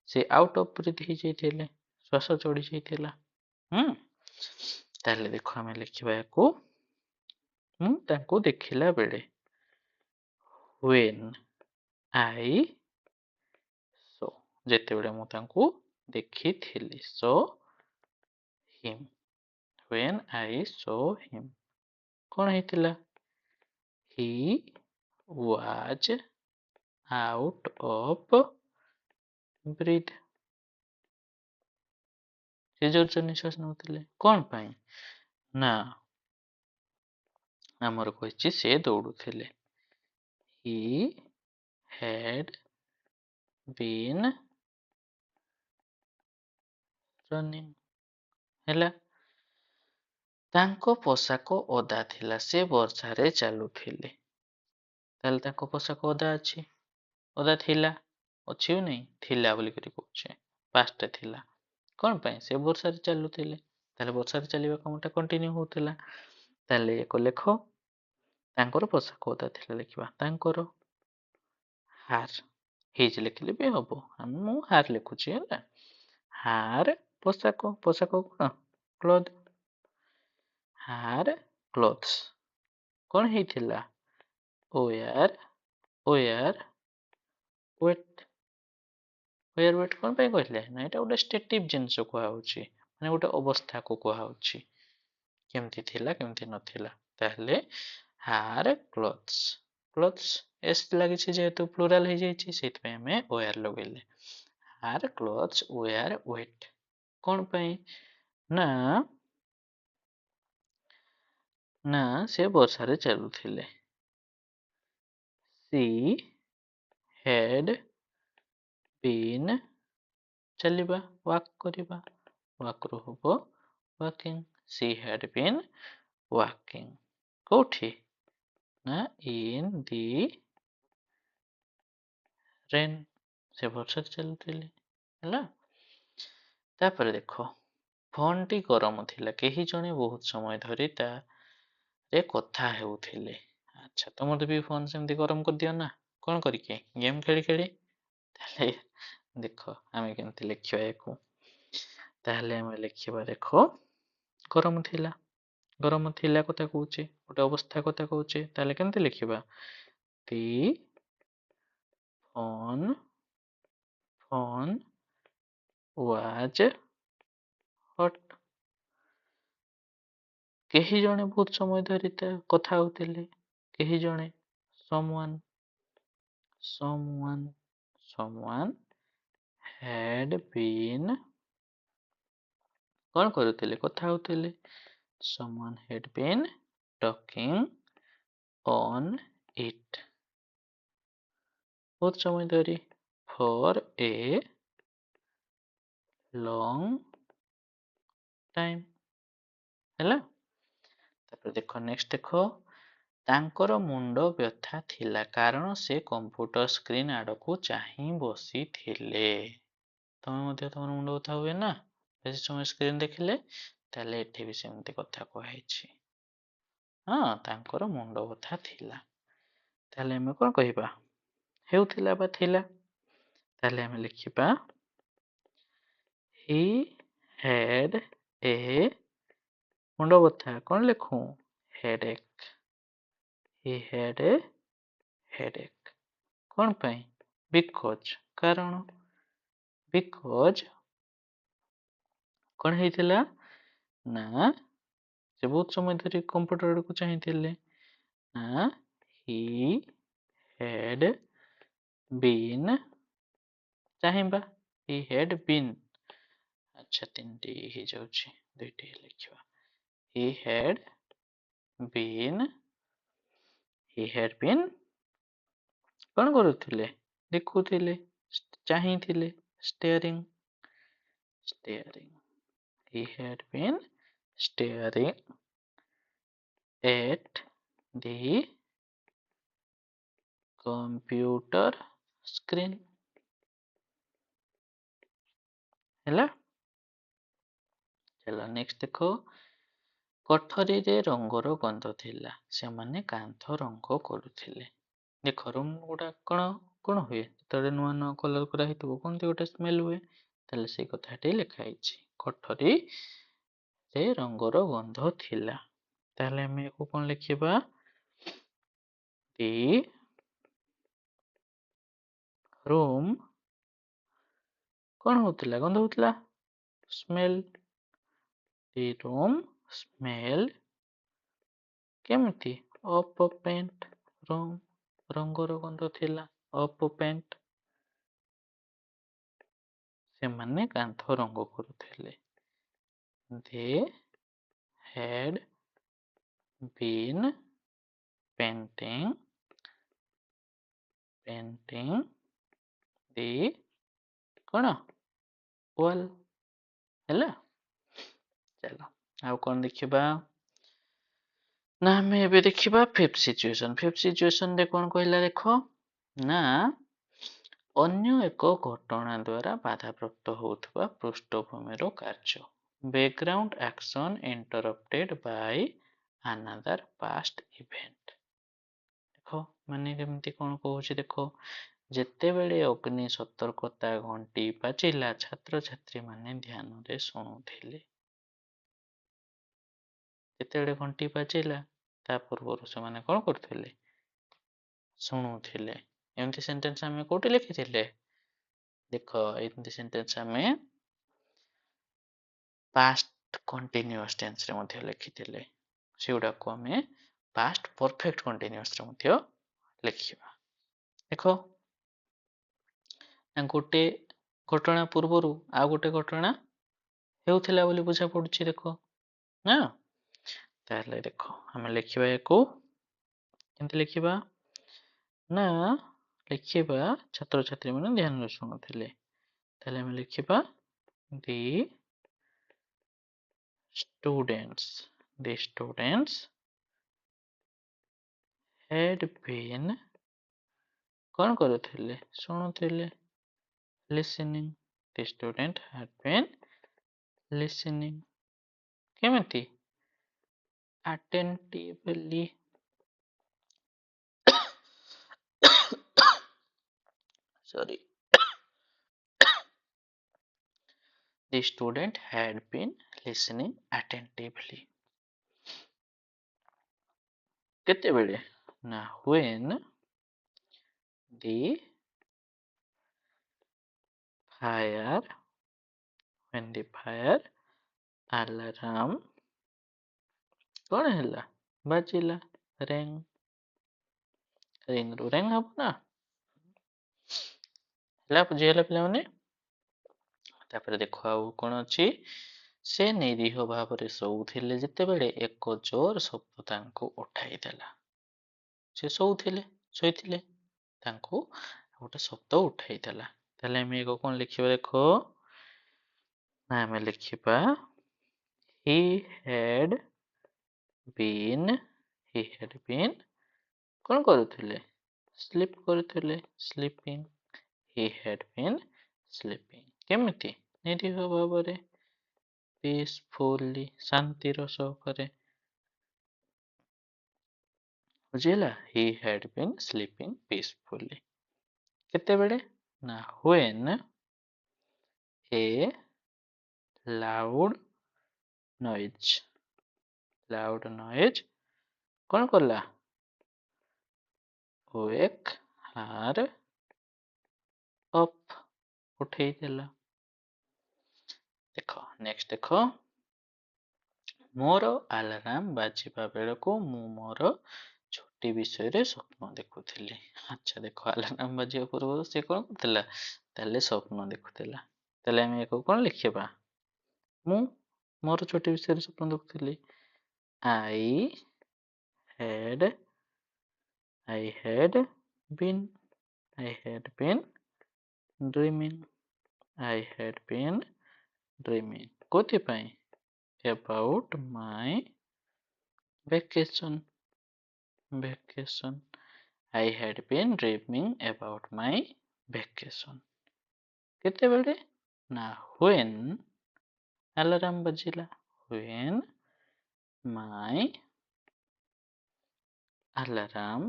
[SPEAKER 1] ସେ ଆଉଟ୍ ଅଫ୍ ବ୍ରିଥ୍ ହେଇଯାଇଥିଲେ ଶ୍ୱାସ ଚଢି ଯାଇଥିଲା ତାହେଲେ ଦେଖ ଆମେ ଲେଖିବା ୟାକୁ ମୁଁ ତାଙ୍କୁ ଦେଖିଲା ବେଳେ when I saw ଯେତେବେଳେ ମୁଁ ତାଙ୍କୁ ଦେଖିଥିଲି saw him when I saw him କଣ ହେଇଥିଲା he was out of breath ସେ ଜୋର ନିଶ୍ୱାସ ନେଉଥିଲେ କଣ ପାଇଁ ନା ଆମର କହିଛି ସେ ଦୌଡୁଥିଲେ he had been running ହେଲା ତାଙ୍କ ପୋଷାକ ଓଦା ଥିଲା ସେ ବର୍ଷାରେ ଚାଲୁଥିଲେ ତାହେଲେ ତାଙ୍କ ପୋଷାକ ଓଦା ଅଛି ଓଦା ଥିଲା ଅଛି କି ନାହିଁ ଥିଲା ବୋଲିକରି କହୁଛେ ପାଷ୍ଟରେ ଥିଲା କଣ ପାଇଁ ସେ ବର୍ଷାରେ ଚାଲୁଥିଲେ ତାହେଲେ ବର୍ଷାରେ ଚାଲିବା କାମଟା କଣ୍ଟିନ୍ୟୁ ହଉଥିଲା ତାହେଲେ ଏକ ଲେଖ ତାଙ୍କର ପୋଷାକ ଓଦା ଥିଲା ଲେଖିବା ତାଙ୍କର ହାର ହେଇଛି ଲେଖିଲେ ବି ହବ ମୁଁ ହାର ଲେଖୁଛି ହେଲା ହାର ପୋଷାକ ପୋଷାକ କଣ କ୍ଲୋଥ୍ ହାର କ୍ଲୋଥ୍ସ କଣ ହେଇଥିଲା ଓୟାର ୱେଟ୍ କଣ ପାଇଁ କହିଲେ ନା ଏଇଟା ଗୋଟେ ଷ୍ଟେଟିଭ ଜିନିଷ କୁହାହଉଛି ମାନେ ଗୋଟେ ଅବସ୍ଥାକୁ କୁହାହଉଛି କେମିତି ଥିଲା କେମିତି ନଥିଲା ତାହେଲେ ହାର କ୍ଲୋଥ୍ସ ଏସ୍ ଲାଗିଛି ଯେହେତୁ ପ୍ଲୁରାଲ ହେଇଯାଇଛି ସେଇଥିପାଇଁ ଆମେ ଓୟାର ଲଗେଇଲେ ହାର କ୍ଲୋଥ୍ସ ଓୟାର ୱେଟ୍ କଣ ପାଇଁ ନା ସେ ବର୍ଷାରେ ଚାଲୁଥିଲେ she had been ଚାଲିବା ୱାକ୍ କରିବା ୱାକ୍ ରୁ ହବ walking she had been walking କୋଉଠି ନା in the rain ସେ ବର୍ଷାରେ ଚାଲୁଥିଲେ ହେଲା ତାପରେ ଦେଖ ଫୋନଟି ଗରମ ଥିଲା କେହି ଜଣେ ବହୁତ ସମୟ ଧରି ତାରେ କଥା ହେଉଥିଲେ ଆଚ୍ଛା ତମର ବି ଫୋନ ସେମିତି ଗରମ କରିଦିଅ ନା କଣ କରିକି ଗେମ୍ ଖେଳି ଖେଳି ତାହେଲେ ଦେଖ ଆମେ କେମିତି ଲେଖିବା ୟାକୁ ତାହେଲେ ଆମେ ଲେଖିବା ଦେଖ ଗରମ ଥିଲା କଥା କହୁଛେ ଗୋଟେ ଅବସ୍ଥା କଥା କହୁଛେ ତାହେଲେ କେମିତି ଲେଖିବା the phone was hot କେହି ଜଣେ ବହୁତ ସମୟ ଧରି କଥା ହଉଥିଲେ କେହି ଜଣେ someone had been କଣ କରୁଥିଲେ କଥା ହଉଥିଲେ someone had been talking on it ବହୁତ ସମୟ ଧରି for a long time ହେଲା ତାପରେ ଦେଖ ନେକ୍ସଟ ଦେଖ ତାଙ୍କର ମୁଣ୍ଡ ବ୍ୟଥା ଥିଲା କାରଣ ସେ କମ୍ପ୍ୟୁଟର ସ୍କ୍ରିନ୍ ଆଡ଼କୁ ଚାହିଁ ବସିଥିଲେ। ତମେ ମଧ୍ୟ ତମର ମୁଣ୍ଡ ବ୍ୟଥା ହୁଏ ନା ବେଶୀ ସମୟ ସ୍କ୍ରିନ୍ ଦେଖିଲେ, ତାହେଲେ ଏଠି ବି ସେମିତି କଥା କୁହାହେଇଛି। ହଁ, ତାଙ୍କର ମୁଣ୍ଡ ବ୍ୟଥା ଥିଲା। ତାହେଲେ ଆମେ କଣ କହିବା? ହେଉଥିଲା ବା ଥିଲା। ତାହେଲେ ଆମେ ଲେଖିବା he had a ମୁଣ୍ଡ ବ୍ୟଥା। କଣ ଲେଖୁ? headache। he had a headache। କଣ ପାଇଁ? because କାରଣ। because କଣ ହେଇଥିଲା ନା ସେ ବହୁତ ସମୟ ଧରି କମ୍ପ୍ୟୁଟର ଆଡକୁ ଚାହିଁଥିଲେ। ନା he had been ଚାହିଁବା he had been। ଆଚ୍ଛା, ତିନିଟି ହେଇଯାଉଛି, ଦୁଇଟି ଲେଖିବା। he had been କଣ କରୁଥିଲେ? ଦେଖୁଥିଲେ, ଚାହିଁଥିଲେ। staring। he had been staring at the computer screen। ହେଲା। ଚାଲ ନେକ୍ସଟ ଦେଖ। କୋଠରୀରେ ରଙ୍ଗର ଗନ୍ଧ ଥିଲା, ସେମାନେ କାନ୍ଥ ରଙ୍ଗ କରୁଥିଲେ। ଦେଖ, ରୁମ୍ ଗୁଡା କଣ କଣ ହୁଏ? ଯେତେବେଳେ ନୂଆ ନୂଆ କଲର କରାହେଇଥିବ କଣତି ଗୋଟେ ସ୍ମେଲ ହୁଏ। ତାହେଲେ ସେଇ କଥାଟି ଲେଖା ହେଇଛି। କୋଠରୀରେ ରଙ୍ଗର ଗନ୍ଧ ଥିଲା। ତାହେଲେ ଆମେ ୟାକୁ କଣ ଲେଖିବା? The room କଣ ହଉଥିଲା? ଗନ୍ଧ ହଉଥିଲା। ସ୍ମେଲ। The room smelled କେମିତି? of paint। ରଙ୍ଗର ଗନ୍ଧ ଥିଲା। of paint। ସେମାନେ କାନ୍ଥ ରଙ୍ଗ କରୁଥିଲେ। They had been painting the କଣ? wall। ହେଲା। ଚାଲ ଆଉ କଣ ଦେଖିବା? ନା ଆମେ ଏବେ ଦେଖିବା ଫିଫ୍ଥ ସିଚୁଏସନ। ଫିଫ୍ଥ ସିଚୁଏସନରେ କଣ କହିଲା ଦେଖ? ନା ଅନ୍ୟ ଏକ ଘଟଣା ଦ୍ୱାରା ବାଧାପ୍ରାପ୍ତ ହେଉଥିବା ପୃଷ୍ଠଭୂମିର କାର୍ଯ୍ୟ। Background action interrupted by another past event. ଦେଖ ମାନେ କେମିତି କଣ କହୁଛି ଦେଖ। ଯେତେବେଳେ ଅଗ୍ନି ସତର୍କତା ଘଣ୍ଟି ବାଜିଲା, ଛାତ୍ରଛାତ୍ରୀମାନେ ଧ୍ୟାନରେ ଶୁଣୁଥିଲେ। ଯେତେବେଳେ ଘଣ୍ଟି ବାଜିଲା ତା ପୂର୍ବରୁ ସେମାନେ କଣ କରୁଥିଲେ? ଶୁଣୁଥିଲେ। ଏମିତି ସେଣ୍ଟେନ୍ସ ଆମେ କୋଉଠି ଲେଖିଥିଲେ? ଦେଖ, ଏମିତି ସେଣ୍ଟେନ୍ସ ଆମେ ପାଷ୍ଟ କଣ୍ଟିନ୍ୟୁଅସ୍ ଟେନ୍ସରେ ମଧ୍ୟ ଲେଖିଥିଲେ। ସେଗୁଡାକୁ ଆମେ ପାଷ୍ଟ ପରଫେକ୍ଟ କଣ୍ଟିନ୍ୟୁଅସରେ ମଧ୍ୟ ଲେଖିବା। ଦେଖ, ଗୋଟେ ଘଟଣା ପୂର୍ବରୁ ଆଉ ଗୋଟେ ଘଟଣା ହେଉଥିଲା ବୋଲି ବୁଝା ପଡୁଛି। ଦେଖ ନା, ତାହେଲେ ଦେଖ ଆମେ ଲେଖିବା ୟାକୁ କେମିତି ଲେଖିବା? ନା ଲେଖିବା ଛାତ୍ରଛାତ୍ରୀମାନେ ଧ୍ୟାନରେ ଶୁଣୁଥିଲେ। ତାହେଲେ ଆମେ ଲେଖିବା the students had been କଣ କରୁଥିଲେ? ଶୁଣୁଥିଲେ। listening। the student had been listening କେମିତି? attentively। sorry। the student had been listening attentively କେତେବେଳେ? ନା when the fire alarm କଣ ହେଲା? ବାଜିଲା। ରିଙ୍ଗରୁ ରିଙ୍ଗ ହବ ନା। ହେଲା, ବୁଝି ହେଲା ପିଲାମାନେ? ତାପରେ ଦେଖ ଆଉ କଣ ଅଛି? ସେ ନିରୀହ ଭାବରେ ଶୋଉଥିଲେ ଯେତେବେଳେ ଏକ ଜୋର ଶବ୍ଦ ତାଙ୍କୁ ଉଠାଇ ଦେଲା। ସେ ଶୋଇଥିଲେ, ତାଙ୍କୁ ଗୋଟେ ଶବ୍ଦ ଉଠାଇ ଦେଲା। ତାହେଲେ ଆମେ ଏକ କଣ ଲେଖିବା ଦେଖ? ନା ଆମେ ଲେଖିବା he had been କ'ଣ କରୁଥିଲେ? ସ୍ଲିପ୍ କରୁଥିଲେ, sleeping. He had been sleeping. କେମିତି? ନିରୀହ ଭାବରେ, ପିସଫୁଲି, ଶାନ୍ତିର ସହକାରେ। ବୁଝିହେଲା? He had been sleeping peacefully. କେତେବେଳେ? ନା when a loud noise, loud noise କ'ଣ କଲା? ୱେକ୍ ହାର୍ ଅପ୍, ଉଠେଇ ଦେଲା। ଦେଖ ନେକ୍ସଟ ଦେଖ, ମୋର ଆଲାରାମ ବାଜିବା ବେଳକୁ ମୁଁ ମୋର ଛୁଟି ବିଷୟରେ ସ୍ୱପ୍ନ ଦେଖୁଥିଲି। ଆଚ୍ଛା ଦେଖ, ଆଲାରାମ ବାଜିବା ପୂର୍ବରୁ ସେ କ'ଣ କରୁଥିଲା? ତାହେଲେ ସ୍ୱପ୍ନ ଦେଖୁଥିଲା। ତାହେଲେ ଆମେ ୟାକୁ କ'ଣ ଲେଖିବା? ମୁଁ ମୋର ଛୁଟି ବିଷୟରେ ସ୍ୱପ୍ନ ଦେଖୁଥିଲି। I had I had been I had been dreaming I had been dreaming କୋଉଥିପାଇଁ? About my vacation vacation I had been dreaming about my vacation। କେତେବେଳେ? ନା when alarm ବାଜିଲା, when my alarm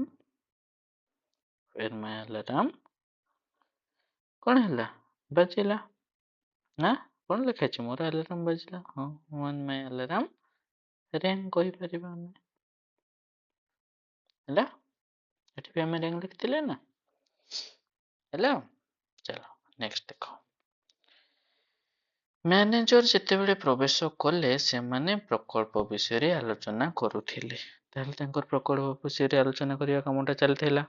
[SPEAKER 1] କ'ଣ ହେଲା? ବାଜିଲା। ନା କ'ଣ ଲେଖା ଅଛି? ମୋର ଆଲାରାମ ବାଜିଲା। ହଁ, when my alarm rang କହିପାରିବା ଆମେ। ହେଲା? ଏଠି ବି ଆମେ rang ଲେଖିଥିଲେ ନା? ହେଲା? ଚାଲ ନେକ୍ସଟ ଦେଖ। ମ୍ୟାନେଜର ଯେତେବେଳେ ପ୍ରବେଶ କଲେ ସେମାନେ ପ୍ରକଳ୍ପ ବିଷୟରେ ଆଲୋଚନା କରୁଥିଲେ। ତାହେଲେ ତାଙ୍କର ପ୍ରକଳ୍ପ ବିଷୟରେ ଆଲୋଚନା କରିବା କାମଟା ଚାଲିଥିଲା।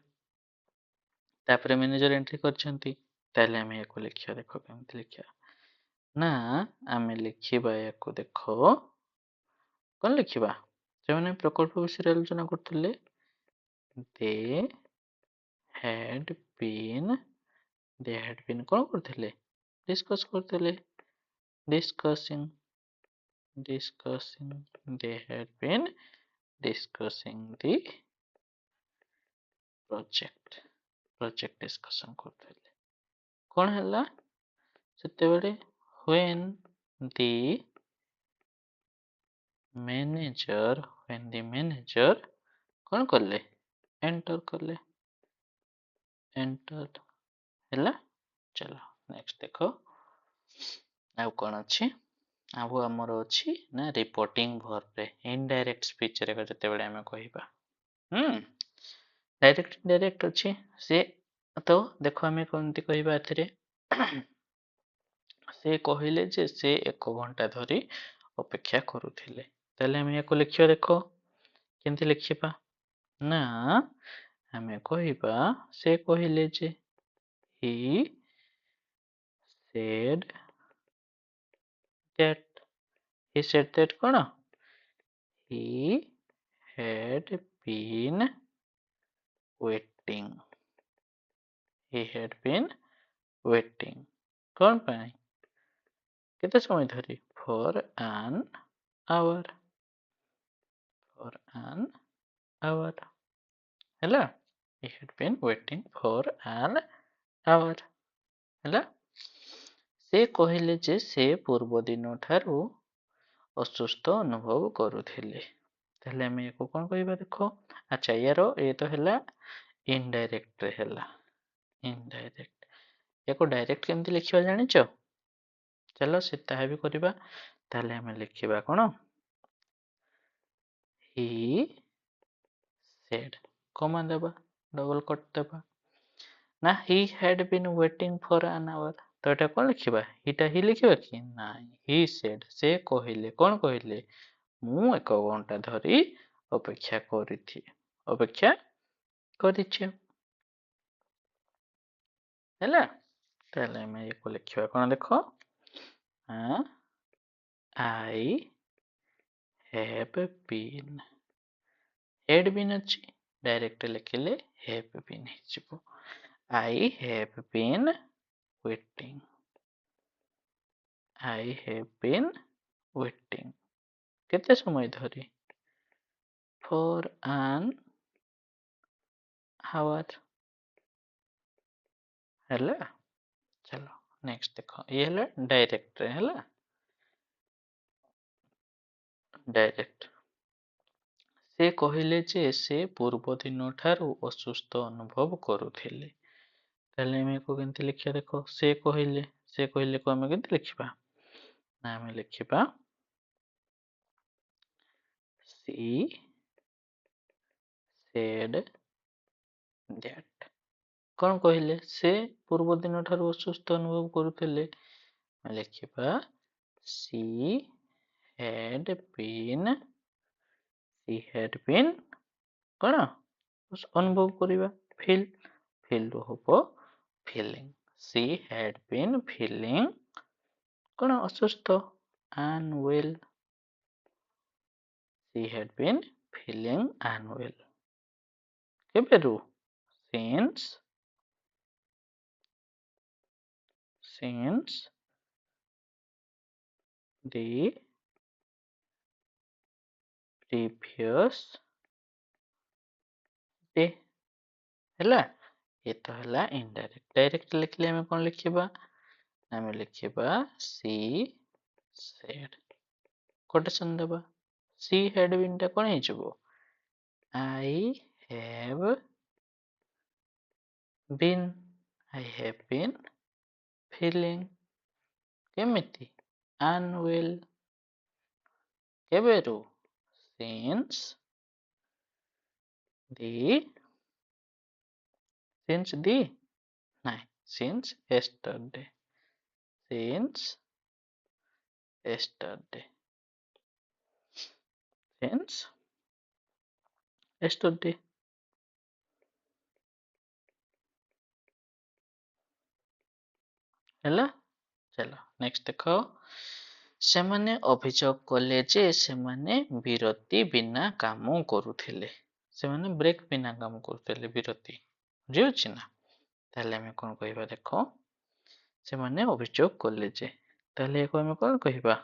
[SPEAKER 1] ତାପରେ ମ୍ୟାନେଜର ଏଣ୍ଟ୍ରି କରିଛନ୍ତି। ତାହେଲେ ଆମେ ୟାକୁ ଲେଖିବା। ଦେଖ କେମିତି ଲେଖିବା? ନା ଆମେ ଲେଖିବା ୟାକୁ। ଦେଖ କ'ଣ ଲେଖିବା? ସେମାନେ ପ୍ରକଳ୍ପ ବିଷୟରେ ଆଲୋଚନା କରୁଥିଲେ। ଦେ ହ୍ୟାଡ୍ ବିନ୍ କ'ଣ କରୁଥିଲେ? ଡିସ୍କସ୍ କରୁଥିଲେ। discussing they had been discussing the project discussion କରୁଥିଲେ। କ'ଣ ହେଲା ସେତେବେଳେ? when the manager କ'ଣ କଲେ? enter କଲେ। entered ହେଲା। ଚାଲ ନେକ୍ସଟ ଦେଖ, ଆଉ କ'ଣ ଅଛି? ଆଉ ଆମର ଅଛି ନା ରିପୋର୍ଟିଂ ଭର୍ବରେ, ଇନଡାଇରେକ୍ଟ ସ୍ପିଚରେ ଯେତେବେଳେ ଆମେ କହିବା। ଡାଇରେକ୍ଟ ଇନଡାଇରେକ୍ଟ ଅଛି। ସେ ତ ଦେଖ ଆମେ କେମିତି କହିବା ଏଥିରେ? ସେ କହିଲେ ଯେ ସେ 1 ଘଣ୍ଟା ଧରି ଅପେକ୍ଷା କରୁଥିଲେ। ତାହେଲେ ଆମେ ୟାକୁ ଲେଖିବା। ଦେଖ କେମିତି ଲେଖିବା? ନା ଆମେ କହିବା ସେ କହିଲେ ଯେ he said that କ'ଣ? he had been waiting କ'ଣ ପାଇଁ? କେତେ ସମୟ ଧରି? for an hour ହେଲା। he had been waiting for an hour ହେଲା। ସେ କହିଲେ ଯେ ସେ ପୂର୍ବ ଦିନ ଠାରୁ ଅସୁସ୍ଥ ଅନୁଭବ କରୁଥିଲେ। ତାହେଲେ ଆମେ ୟାକୁ କ'ଣ କହିବା? ଦେଖ ଆଚ୍ଛା, ଏ ତ ହେଲା ଇନଡାଇରେକ୍ଟରେ ହେଲା। ଇନଡାଇରେକ୍ଟ ୟାକୁ ଡାଇରେକ୍ଟ କେମିତି ଲେଖିବା ଜାଣିଛ? ଚାଲ ସେ ତାହା ବି କରିବା। ତାହେଲେ ଆମେ ଲେଖିବା କ'ଣ? he said, କମା ଦେବା, ଡବଲ କଟ୍ ଦେବା। ନା he had been waiting for an hour, ତ ଏଟା କ'ଣ ଲେଖିବା? ଏଇଟା ହି ଲେଖିବା କି? ନାଇଁ, he said, ସେ କହିଲେ। କ'ଣ କହିଲେ? ମୁଁ 1 ଘଣ୍ଟା ଧରି ଅପେକ୍ଷା କରିଛି। ହେଲା। ତାହେଲେ ଆମେ ୟାକୁ ଲେଖିବା କ'ଣ? ଦେଖ I have been, had been ଅଛି, ଡାଇରେକ୍ଟ ଲେଖିଲେ have been ହେଇଯିବ। I have been waiting କେତେ ସମୟ ଧରି? for an hour ହେଲା। चलो नेक्स्ट देखो ये है डायरेक्ट है डायरेक्ट से कहले जे से पूर्व दिन ठारू असुस्थ अनुभव करुथिले ताले आमे को केनती लिखिया देखो से कहले को आमे केनती लिखिबा ना आमे लिखिबा she said that कौन कहले से पूर्व दिन ठारू असुस्थ अनुभव करुथिले लिखिबा she had been she had been कौन अनुभव करिबा feel feel रो हबो feeling she had been feeling कौन असुस्थ unwell she had been feeling unwell केबेरु since the previous day ହେଲା ये तो ହେଲା indirect डायरेक्ट लिखले हमें कौन लिखिबा हमें लिखिबा she said कोटेशन देबा she had been टा कौन हे जबो I have been feeling केमिति unwell केबेरु since the ନାଇଁ since yesterday since yesterday ହେଲା चलो नेक्स्ट देखो ସେମାନେ ଅଭିଯୋଗ କଲେ ଯେ ସେମାନେ ବିରତି ବିନା କାମ କରୁଥିଲେ ସେମାନେ ବ୍ରେକ୍ ବିନା କାମ କରୁଥିଲେ ବିରତି ବୁଝିହଉଛି ନା ତାହେଲେ ଆମେ କଣ କହିବା ଦେଖ ସେମାନେ ଅଭିଯୋଗ କଲେ ଯେ ତାହେଲେ ୟାକୁ ଆମେ କଣ କହିବା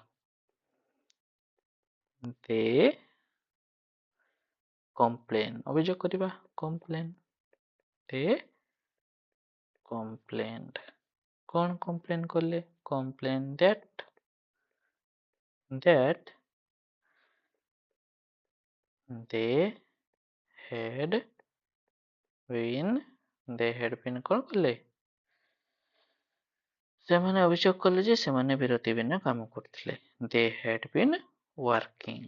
[SPEAKER 1] ଦେ କମ୍ପ୍ଲେନ୍ ଅଭିଯୋଗ କରିବା କମ୍ପ୍ଲେନ୍ ଦେ କମ୍ପ୍ଲେନ୍ଡ କଣ କମ୍ପ୍ଲେନ୍ କଲେ complain that they had been କଣ କଲେ ସେମାନେ ଅଭିଯୋଗ କଲେ ଯେ ସେମାନେ ବିରତି ବିନା କାମ କରୁଥିଲେ they had been working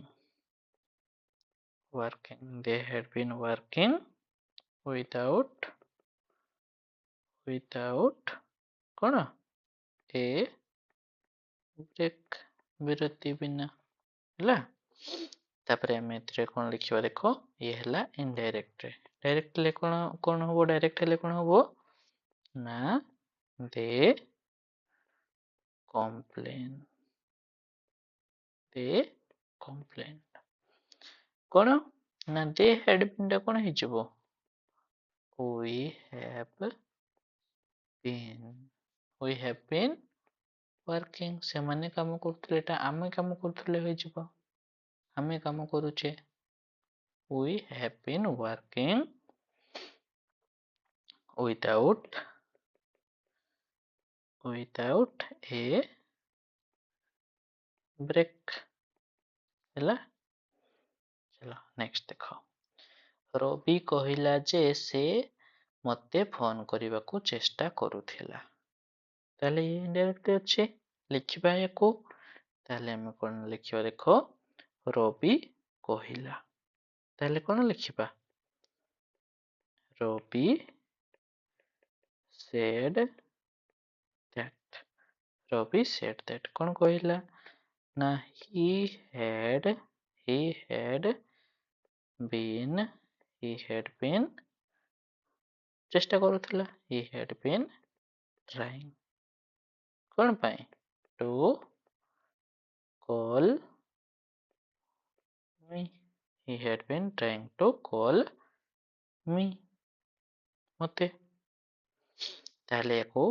[SPEAKER 1] they had been working without କଣ a break ବିରତି ବିନା ହେଲା ତାପରେ ଆମେ ଏଥିରେ କଣ ଲେଖିବା ଦେଖ ଇଏ ହେଲା ଇନଡାଇରେକ୍ଟ डायरेक्ट ले कौन हो डायरेक्ट हेले कौन हो ना दे कॉम्प्लेन कौन ना दे हेड बीन टा कौन हिजबो we have been working से माने काम करथले एटा आमे काम करथले होई जिवो आमे काम करूचे we have been working without a break ହେଲା चलो नेक्स्ट देखो रवि कहिला जे से मते फोन करबाकू चेष्टा करूथिला ताले ये इनडायरेक्ट अछि लिखिबा याको ताले हम कोन लिखिबा देखो रवि कहिला ताले कोन लिखिबा रवि said that कोन कहिला ना he had been चेष्टा करूथिला he had been trying cone pi to call me he had been trying to call me मते ताले याको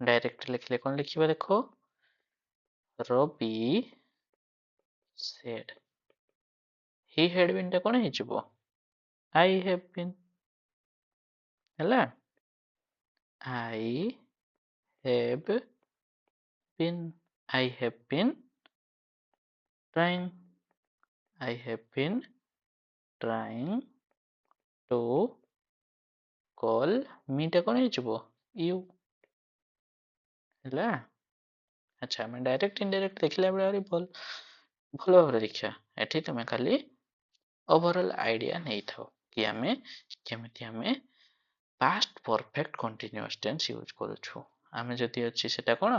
[SPEAKER 1] डायरेक्ट लिखले कोन लिखिबा देखो Ravi said he had been टा कोन हे जबो I have been ହେଲା। I have been, I have been trying, I have been trying to call me ଟା କ'ଣ ହେଇଯିବ? You ହେଲା। ଆଚ୍ଛା, ଆମେ ଡାଇରେକ୍ଟ ଇନଡାଇରେକ୍ଟ ଦେଖିଲା ବେଳେ ଆହୁରି ଭଲ ଭାବରେ ଦେଖିବା। ଏଠି ତମେ ଖାଲି ଓଭରଅଲ୍ ଆଇଡିଆ ନେଇଥାଉ କି କେମିତି ଆମେ past perfect continuous tense use କରୁଛୁ। ଆମେ ଯଦି ଅଛି ସେଟା କ'ଣ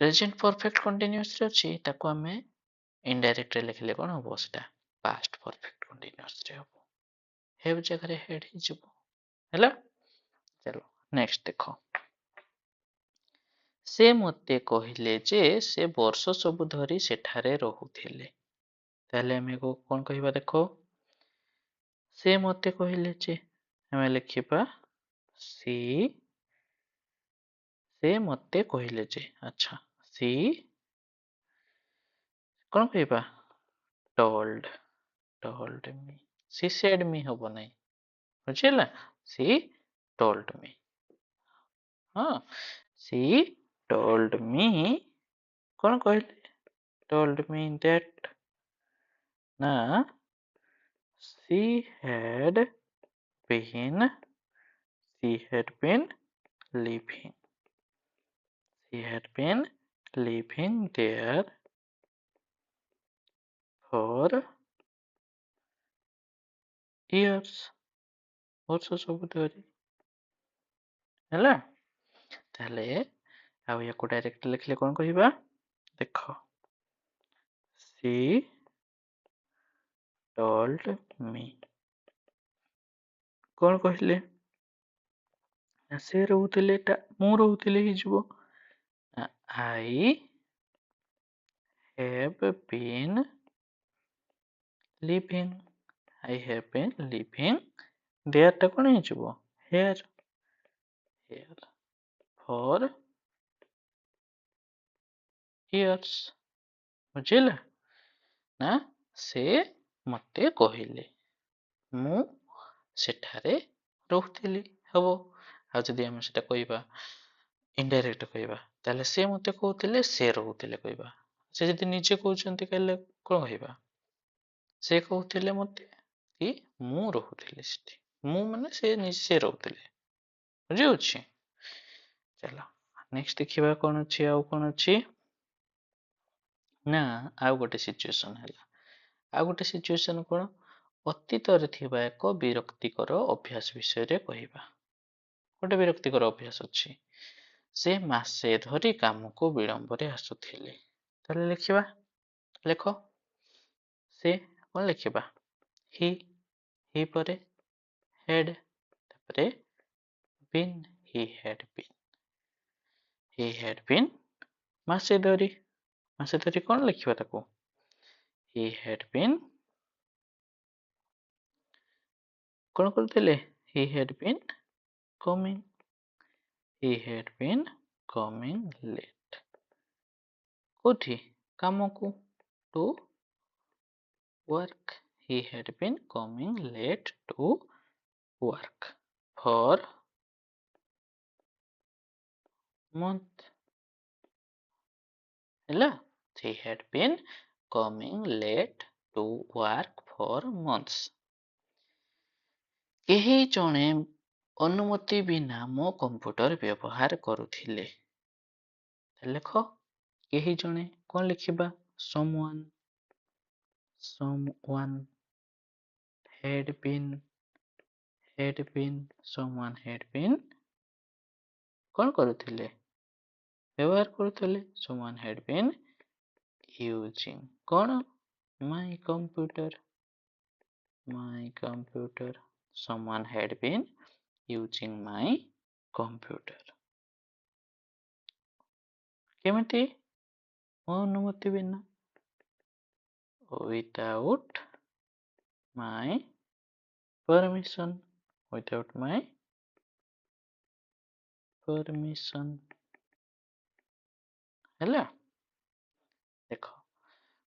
[SPEAKER 1] ପ୍ରେଜେଣ୍ଟ ପରଫେକ୍ଟ କଣ୍ଟିନ୍ୟୁଅସରେ ଅଛି, ତାକୁ ଆମେ ଇନଡାଇରେକ୍ଟରେ ଲେଖିଲେ କ'ଣ ହବ? ସେଟା ପାଷ୍ଟ ପରଫେକ୍ଟ କଣ୍ଟିନ୍ୟୁଅସରେ ହବ। ହେଭ୍ ଜାଗାରେ ହେଡ୍ ହେଇଯିବ। ହେଲା। ଚାଲ ନେକ୍ସଟ ଦେଖ। ସେ ମୋତେ କହିଲେ ଯେ ସେ ବର୍ଷ ସବୁ ଧରି ସେଠାରେ ରହୁଥିଲେ। ତାହେଲେ ଆମେ କ'ଣ କହିବା ଦେଖ। ସେ ମୋତେ କହିଲେ ଯେ ଆମେ ଲେଖିବା ସେ ମୋତେ କହିଲେ ଯେ। ଆଚ୍ଛା, ସି କ'ଣ କହିବା? told me, she said me ହବ ନାହିଁ। ବୁଝିଲା? she told me। ହଁ, she told me କ'ଣ କହିଲେ? told me that ନା she had been living there for years। ବର୍ଷ ସବୁ ଧରି। ହେଲା। ତାହେଲେ ଆଉ ୟାକୁ ଡାଇରେକ୍ଟ ଲେଖିଲେ କ'ଣ କହିବା? ଦେଖ, she told me କ'ଣ କହିଲେ? ସେ ରହୁଥିଲେ, ମୁଁ ରହୁଥିଲି ହେଇଯିବ। I have been living there ଟା କ'ଣ ହେଇଯିବ? here for years। ବୁଝିଲା ନା? ସେ ମୋତେ କହିଲେ ମୁଁ ସେଠାରେ ରହୁଥିଲି ହବ। ଆଉ ଯଦି ଆମେ ସେଟା କହିବା ଇନଡାଇରେକ୍ଟ କହିବା, ତାହେଲେ ସେ ମୋତେ କହୁଥିଲେ ସେ ରହୁଥିଲେ କହିବା। ସେ ଯଦି ନିଜେ କହୁଛନ୍ତି କହିଲେ କ'ଣ କହିବା? ସେ କହୁଥିଲେ ମୋତେ କି ମୁଁ ରହୁଥିଲି ସେଠି। ମୁଁ ମାନେ ସେ ରହୁଥିଲେ। ବୁଝିହେଉଛି? ଚାଲ ନେକ୍ସଟ ଦେଖିବା କ'ଣ ଅଛି। ଆଉ କ'ଣ ଅଛି ନା, ଆଉ ଗୋଟେ ସିଚୁଏସନ ହେଲା। ଆଉ ଗୋଟେ ସିଚୁଏସନ କ'ଣ? ଅତୀତରେ ଥିବା ଏକ ବିରକ୍ତିକର ଅଭ୍ୟାସ ବିଷୟରେ କହିବା। ଗୋଟେ ବିରକ୍ତିକର ଅଭ୍ୟାସ ଅଛି। ସେ ମାସେ ଧରି କାମକୁ ବିଳମ୍ବରେ ଆସୁଥିଲେ। ତାହେଲେ ଲେଖିବା। ଲେଖ। ସେ କ'ଣ ଲେଖିବା? ହି ପରେ had, ତାପରେ been, he had been ମାସେ ଧରି କ'ଣ ଲେଖିବା ତାକୁ? he had been କ'ଣ କରୁଥିଲେ? he had been coming late। କୋଉଠି? କାମକୁ, to work। he had been coming late to work for month। ହେଲା। he had been coming late to work for months। କେହି ଜଣେ ଅନୁମତି ବିନା ମୋ କମ୍ପ୍ୟୁଟର ବ୍ୟବହାର କରୁଥିଲେ। ଲେଖ, କେହି ଜଣେ କ'ଣ ଲେଖିବା? someone had been someone had been କ'ଣ କରୁଥିଲେ? ବ୍ୟବହାର କରୁଥିଲେ। someone had been using କ'ଣ? my computer। someone had been using my computer। କେମିତି? ମୋ ଅନୁମତି ବିନା, without my permission। ହେଲା। ଦେଖ,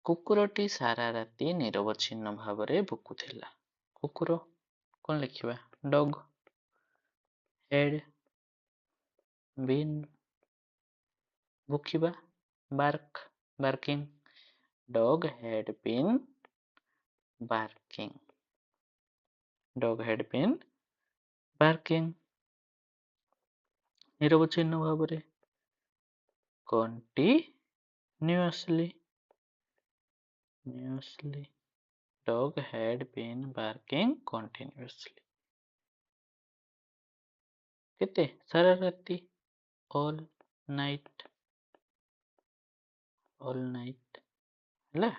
[SPEAKER 1] କୁକୁରଟି ସାରା ରାତି ନିରବଚ୍ଛିନ୍ନ ଭାବରେ ଭୁକୁଥିଲା। କୁକୁର କ'ଣ ଲେଖିବା? Dog. had been ଭୁକିବା barking. Dog had been barking. Dog had been barking. ନିରବଚ୍ଛିନ୍ନ ଭାବରେ continuously. Dog had been barking continuously. କେତେ ସାରା ରାତି all night ହେଲା।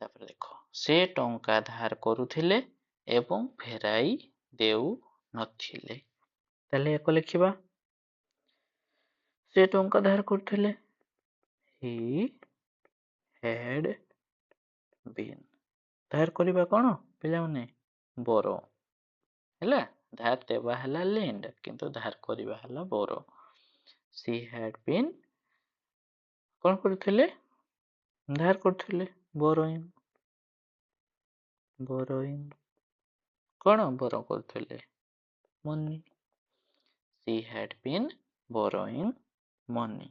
[SPEAKER 1] ତାପରେ ଦେଖ ସେ ଟଙ୍କା ଧାର କରୁଥିଲେ ଏବଂ ଫେରାଇ ଦେଉ ନଥିଲେ। ତାହେଲେ ୟାକୁ ଲେଖିବା ସେ ଟଙ୍କା ଧାର କରୁଥିଲେ he had been ଧାର କରିବା କ'ଣ ପିଲାମାନେ ବର ହେଲା ଧାର ଦେବା ହେଲା lend କିନ୍ତୁ ଧାର କରିବା ହେଲା ବର she had been କ'ଣ କରୁଥିଲେ ଧାର କରୁଥିଲେ borrowing କ'ଣ ବର କରୁଥିଲେ money she had been borrowing money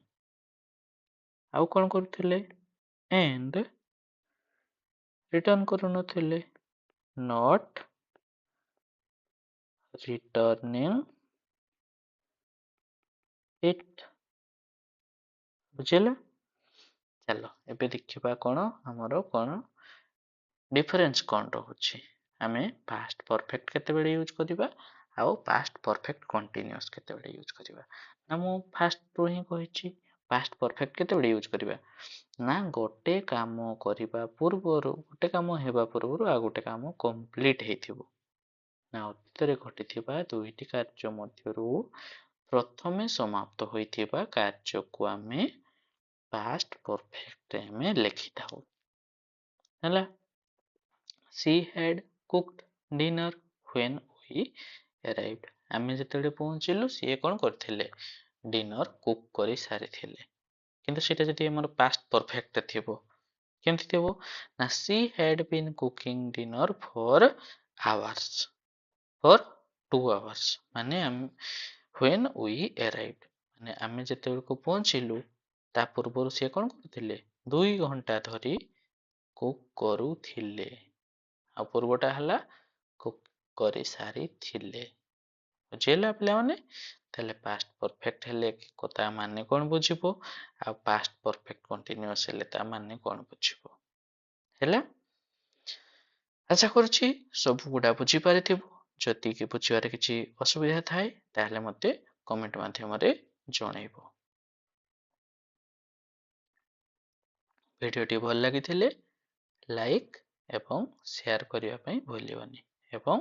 [SPEAKER 1] ଆଉ କ'ଣ କରୁଥିଲେ and return କରୁନଥିଲେ not returning it ବୁଝିଲେ ଚାଲ ଏବେ ଦେଖିବା କ'ଣ ଆମର କ'ଣ ଡିଫରେନ୍ସ କ'ଣ ରହୁଛି ଆମେ ପାଷ୍ଟ ପରଫେକ୍ଟ କେତେବେଳେ ୟୁଜ୍ କରିବା ଆଉ ପାଷ୍ଟ ପରଫେକ୍ଟ କଣ୍ଟିନ୍ୟୁଅସ୍ କେତେବେଳେ ୟୁଜ୍ କରିବା ନା ମୁଁ ଫାଷ୍ଟରୁ ହିଁ କହିଛି ପାଷ୍ଟ ପରଫେକ୍ଟ କେତେବେଳେ ୟୁଜ୍ କରିବା ନା ଗୋଟେ କାମ କରିବା ପୂର୍ବରୁ ଗୋଟେ କାମ ହେବା ପୂର୍ବରୁ ଆଉ ଗୋଟେ କାମ କମ୍ପ୍ଲିଟ୍ ହେଇଥିବ ନା ଅତୀତରେ ଘଟିଥିବା ଦୁଇଟି କାର୍ଯ୍ୟ ମଧ୍ୟରୁ ପ୍ରଥମେ ସମାପ୍ତ ହୋଇଥିବା କାର୍ଯ୍ୟକୁ ଆମେ ପାଷ୍ଟ ପରଫେକ୍ଟରେ ଆମେ ଲେଖିଥାଉ ହେଲା she had cooked dinner when we arrived ଆମେ ଯେତେବେଳେ ପହଞ୍ଚିଲୁ ସିଏ କ'ଣ କରିଥିଲେ ଡିନର କୁକ୍ କରି ସାରିଥିଲେ କିନ୍ତୁ ସେଇଟା ଯଦି ଆମର ପାଷ୍ଟ ପରଫେକ୍ଟ ଥିବ କେମିତି ଥିବ ନା she had been cooking dinner for hours for 2 hours ମାନେ when we arrived ମାନେ ଆମେ ଯେତେବେଳକୁ ପହଞ୍ଚିଲୁ ତା ପୂର୍ବରୁ ସିଏ କ'ଣ କରୁଥିଲେ 2 ଘଣ୍ଟା ଧରି କୁକ୍ କରୁଥିଲେ ଆଉ ପୂର୍ବଟା ହେଲା କୁକ୍ କରି ସାରିଥିଲେ ବୁଝିଲା ପିଲାମାନେ ତାହେଲେ ପାଷ୍ଟ ପରଫେକ୍ଟ ହେଲେ ତା ମାନେ କ'ଣ ବୁଝିବ ଆଉ ପାଷ୍ଟ ପରଫେକ୍ଟ କଣ୍ଟିନ୍ୟୁଅସ୍ ହେଲେ ତା ମାନେ କ'ଣ ବୁଝିବ ହେଲା ଆଶା କରୁଛି ସବୁ ଗୁଡ଼ା ବୁଝିପାରିଥିବ ଯଦି କି ବୁଝିବାରେ କିଛି ଅସୁବିଧା ଥାଏ ତାହେଲେ ମୋତେ କମେଣ୍ଟ ମାଧ୍ୟମରେ ଜଣେଇବ ଭିଡ଼ିଓଟି ଭଲ ଲାଗିଥିଲେ ଲାଇକ୍ ଏବଂ ସେୟାର କରିବା ପାଇଁ ଭୁଲିବନି ଏବଂ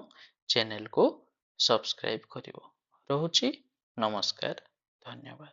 [SPEAKER 1] ଚ୍ୟାନେଲକୁ ସବସ୍କ୍ରାଇବ୍ କରିବ ରହୁଛି ନମସ୍କାର ଧନ୍ୟବାଦ